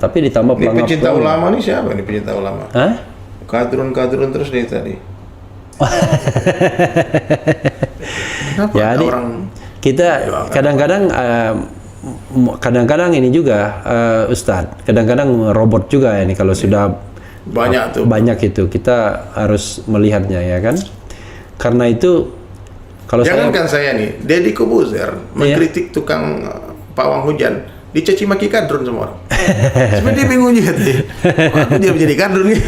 Tapi ditambah pelanggar. Ini pecinta ulama nih siapa nih pecinta ulama? Kadrun terus nih tadi. Jadi kita kadang-kadang ini juga Ustadz, kadang-kadang robot juga ini kalau sudah banyak itu kita harus melihatnya ya kan. Karena itu kalau jangankan saya nih, Deddy Kobuzer mengkritik tukang pawang hujan, dicaci maki kadrun semua orang. Sebenarnya dia bingung juga tuh. Aku dia menjadi kadrun gitu.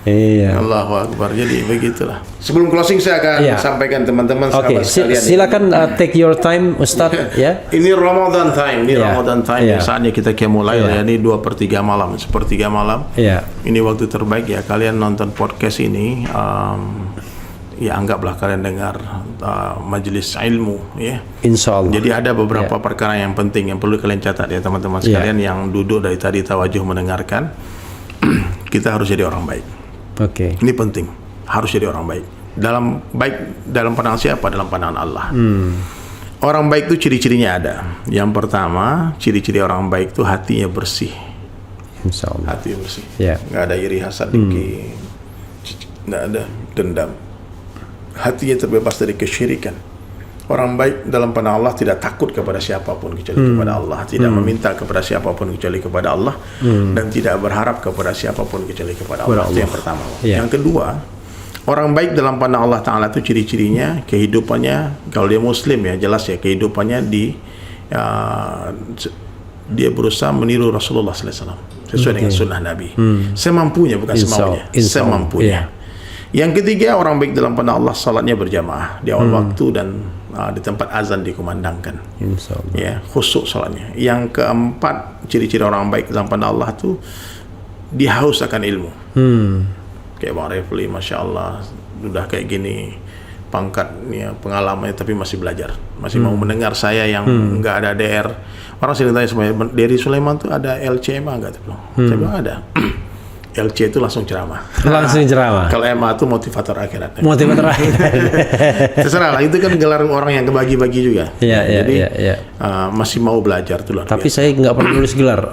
Iya. Allahu Akbar. Jadi begitulah. Sebelum closing saya akan sampaikan teman-teman sahabat sekalian. Silakan take your time Ustadz ya. Ini Ramadan time. Ramadan time. Saatnya kita mulai ya. Ini 2/3 malam, 1/3 malam. Ini waktu terbaik ya kalian nonton podcast ini. Ya anggaplah kalian dengar majelis ilmu ya. Insyaallah. Jadi ada beberapa perkara yang penting yang perlu kalian catat ya teman-teman sekalian yang duduk dari tadi tawajuh mendengarkan. Kita harus jadi orang baik. Ini penting. Harus jadi orang baik. Dalam pandangan siapa? Dalam pandangan Allah. Orang baik itu ciri-cirinya ada. Yang pertama, ciri-ciri orang baik itu hatinya bersih. Insyaallah. Hati bersih. Nggak ada iri hasad dengki. Nggak ada dendam. Hatinya terbebas dari kesyirikan. Orang baik dalam pandangan Allah tidak takut kepada siapapun kecuali kepada Allah, tidak meminta kepada siapapun kecuali kepada Allah, dan tidak berharap kepada siapapun kecuali kepada Allah. Itu yang pertama. Yang kedua, orang baik dalam pandang Allah Ta'ala itu ciri-cirinya kehidupannya, kalau dia muslim ya jelas ya kehidupannya dia berusaha meniru Rasulullah SAW sesuai dengan sunnah Nabi semampunya, bukan semaunya, semampunya. Yang ketiga, orang baik dalam pandang Allah salatnya berjamaah di awal waktu dan di tempat azan dikumandangkan. Ya, khusyuk salatnya. Yang keempat, ciri-ciri orang baik dalam pandang Allah itu dia haus akan ilmu. Kayak Bang Refli, Masya Allah, sudah kayak gini pangkatnya, pengalamannya, tapi masih belajar, masih mau mendengar saya yang nggak ada DR. Orang sering tanya sama Dery Sulaiman tuh ada LCMA nggak tuh? Saya bilang ada. LC itu langsung ceramah. Langsung ceramah. Kalau MA itu motivator akhirat. Motivator akhirat. Terserah lah, itu kan gelar orang yang kebagi-bagi juga. Jadi masih mau belajar tuh. Tapi saya nggak pernah nulis gelar.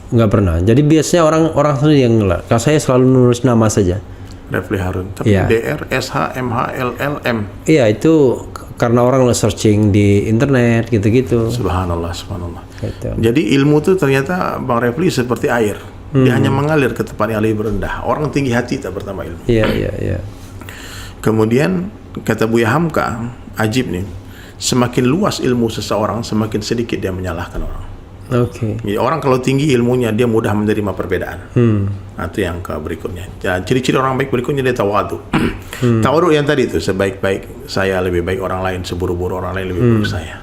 Nggak pernah. Jadi biasanya orang sendiri yang gelar. Kalau saya selalu nulis nama saja. Refli Harun. Tapi DR, SH, MH, LL, M. Iya itu karena orang searching di internet gitu-gitu. Subhanallah, subhanallah. Gitu. Jadi ilmu itu ternyata Bang Refli seperti air. Dia hanya mengalir ke tempat yang lebih rendah. Orang tinggi hati tak bertambah ilmu. Iya. Kemudian kata Buya Hamka, ajib nih. Semakin luas ilmu seseorang, semakin sedikit dia menyalahkan orang. Oke. Jadi orang kalau tinggi ilmunya, dia mudah menerima perbedaan. Nah, itu yang berikutnya. Ciri-ciri orang baik berikutnya dia tawadu. Tawadu yang tadi itu, sebaik-baik saya lebih baik orang lain, seburuk-buruk orang lain lebih buruk saya.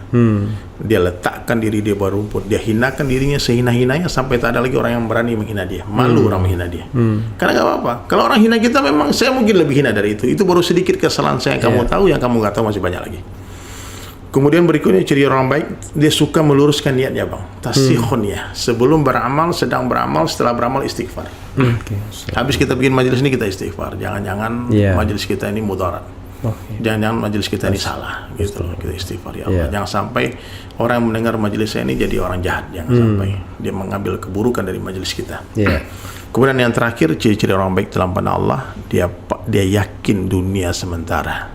Dia letakkan diri dia bawah rumput, dia hinakan dirinya sehina-hinanya sampai tak ada lagi orang yang berani menghina dia. Malu orang menghina dia. Karena nggak apa-apa. Kalau orang hina kita, memang saya mungkin lebih hina dari itu. Itu baru sedikit kesalahan saya yang kamu tahu, yang kamu nggak tahu masih banyak lagi. Kemudian berikutnya ciri orang baik, dia suka meluruskan niatnya, Bang. Tasihun ya. Sebelum beramal, sedang beramal, setelah beramal istighfar. Habis kita bikin majelis ini kita istighfar. Jangan-jangan majelis kita ini mudarat. Jangan-jangan majelis kita ini salah, gitu loh. Kita istighfar ya Allah. Jangan sampai orang yang mendengar majelis saya ini jadi orang jahat. Jangan sampai dia mengambil keburukan dari majelis kita. Kemudian yang terakhir, ciri-ciri orang baik dalam pandangan Allah, dia yakin dunia sementara.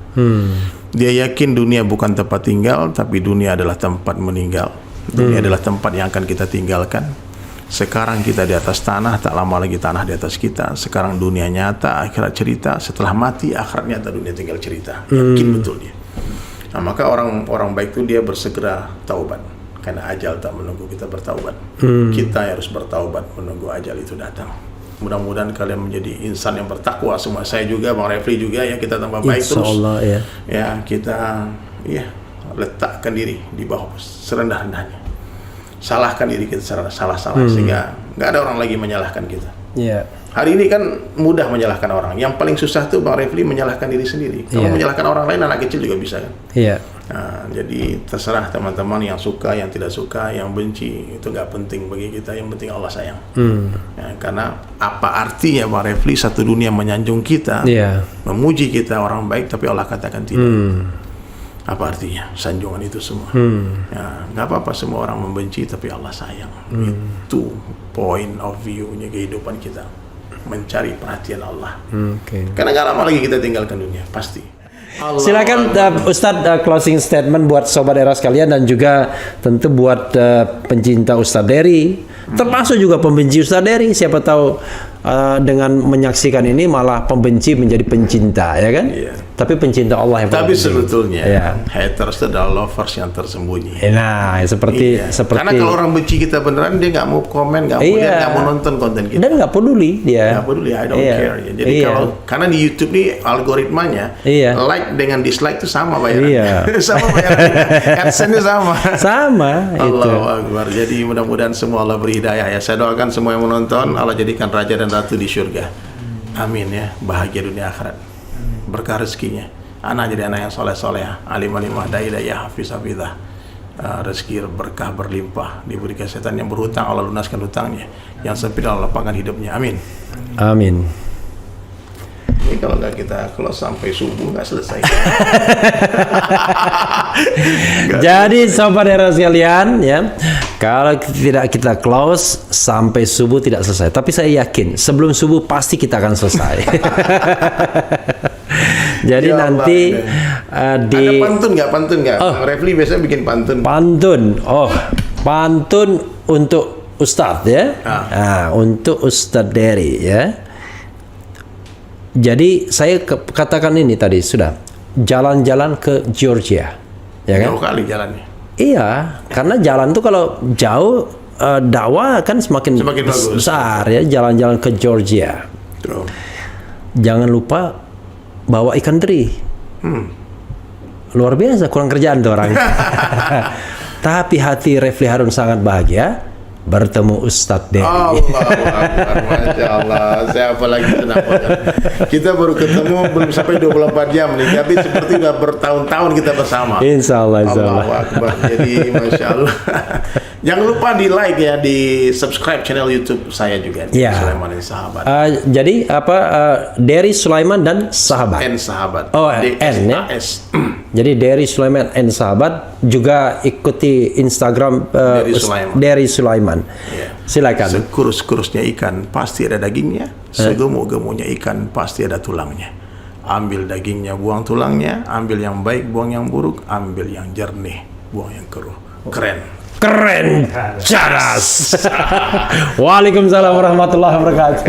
Dia yakin dunia bukan tempat tinggal, tapi dunia adalah tempat meninggal. Dunia adalah tempat yang akan kita tinggalkan. Sekarang kita di atas tanah, tak lama lagi tanah di atas kita. Sekarang dunia nyata, akhirat cerita. Setelah mati, akhirat nyata, dunia tinggal cerita. Yakin betul dia. Nah, maka orang baik itu dia bersegera taubat, karena ajal tak menunggu kita bertaubat. Kita harus bertaubat menunggu ajal itu datang. Mudah-mudahan kalian menjadi insan yang bertakwa semua. Saya juga, Bang Refli juga, ya, kita tambah baik terus. Insyaallah, ya. Ya, kita letakkan diri di bawah serendah-rendahnya. Salahkan diri kita secara salah-salah sehingga nggak ada orang lagi menyalahkan kita. Hari ini kan mudah menyalahkan orang. Yang paling susah tuh, Bang Refli, menyalahkan diri sendiri. Kalau menyalahkan orang lain, anak kecil juga bisa kan. Nah, jadi terserah teman-teman yang suka, yang tidak suka, yang benci, itu nggak penting bagi kita. Yang penting Allah sayang. Ya, karena apa artinya, Bang Refli, satu dunia menyanjung kita, memuji kita orang baik, tapi Allah katakan tidak. Apa artinya sanjungan itu semua? Ya, nggak apa-apa semua orang membenci, tapi Allah sayang. Itu point of view-nya kehidupan kita, mencari perhatian Allah. Karena nggak lama lagi kita tinggalkan dunia, pasti. Silakan Ustadz, closing statement buat Sobat Era sekalian, dan juga tentu buat pencinta Ustadz Dery, termasuk juga pembenci Ustadz Dery. Siapa tahu dengan menyaksikan ini malah pembenci menjadi pencinta, ya kan? Tapi pencinta Allah yang tapi sebetulnya haters itu adalah lovers yang tersembunyi. Nah, seperti karena kalau orang benci kita beneran, dia nggak mau komen, nggak mau lihat, nggak mau nonton konten kita, dan nggak peduli dia. Nggak peduli, I don't care. Ya. Jadi karena di YouTube nih algoritmanya like dengan dislike itu sama bayarannya. Sama bayarannya. AdSense-nya sama. Allahu Akbar. Jadi mudah-mudahan semua Allah beri hidayah ya. Saya doakan semua yang menonton, Allah jadikan raja dan ratu di surga. Amin ya. Bahagia dunia akhirat. Berkah rezekinya. Anak jadi anak yang soleh-soleh, alim-alimah, dai-dai, hafiz-hafizah. Rezeki berkah berlimpah, diberi kesehatan. Yang berhutang Allah lunaskan hutangnya, yang sempit Allah lapangkan hidupnya. Amin. Amin. Ini kalau nggak kita close sampai subuh nggak selesai. Jadi Sobat Era sekalian, ya, kalau tidak kita close sampai subuh tidak selesai. Tapi saya yakin sebelum subuh pasti kita akan selesai. Jadi ya nanti di ada pantun nggak? Refli biasanya bikin pantun. Pantun untuk Ustadz ya. Untuk Ustadz Dery ya. Jadi saya katakan ini tadi sudah jalan-jalan ke Georgia, ya kan? Jauh kali jalannya. Iya, karena jalan tuh kalau jauh dakwah kan semakin besar ya. Jalan-jalan ke Georgia. Tuh. Jangan lupa bawa ikan teri. Luar biasa, kurang kerjaan tuh orang. Tapi hati Refli Harun sangat bahagia bertemu Ustadz Dery. Allahu Akbar, Masya Allah. Saya apalagi senang. Kita baru ketemu belum sampai 24 jam nih, tapi seperti udah bertahun-tahun kita bersama. Insya Allah. Allahu Akbar. Jadi Masya Allah. Jangan lupa di like ya, di subscribe channel YouTube saya juga. Sulaiman dan Sahabat. Jadi Dery Sulaiman dan Sahabat. N Sahabat. N ya. Jadi Dery Sulaiman N Sahabat. Juga ikuti Instagram Dery Sulaiman. Silakan. Sekurus-kurusnya ikan pasti ada dagingnya, segemuk-gemuknya ikan pasti ada tulangnya. Ambil dagingnya, buang tulangnya. Ambil yang baik, buang yang buruk. Ambil yang jernih, buang yang keruh. Keren. Keren, cadas. Waalaikumsalam warahmatullahi wabarakatuh.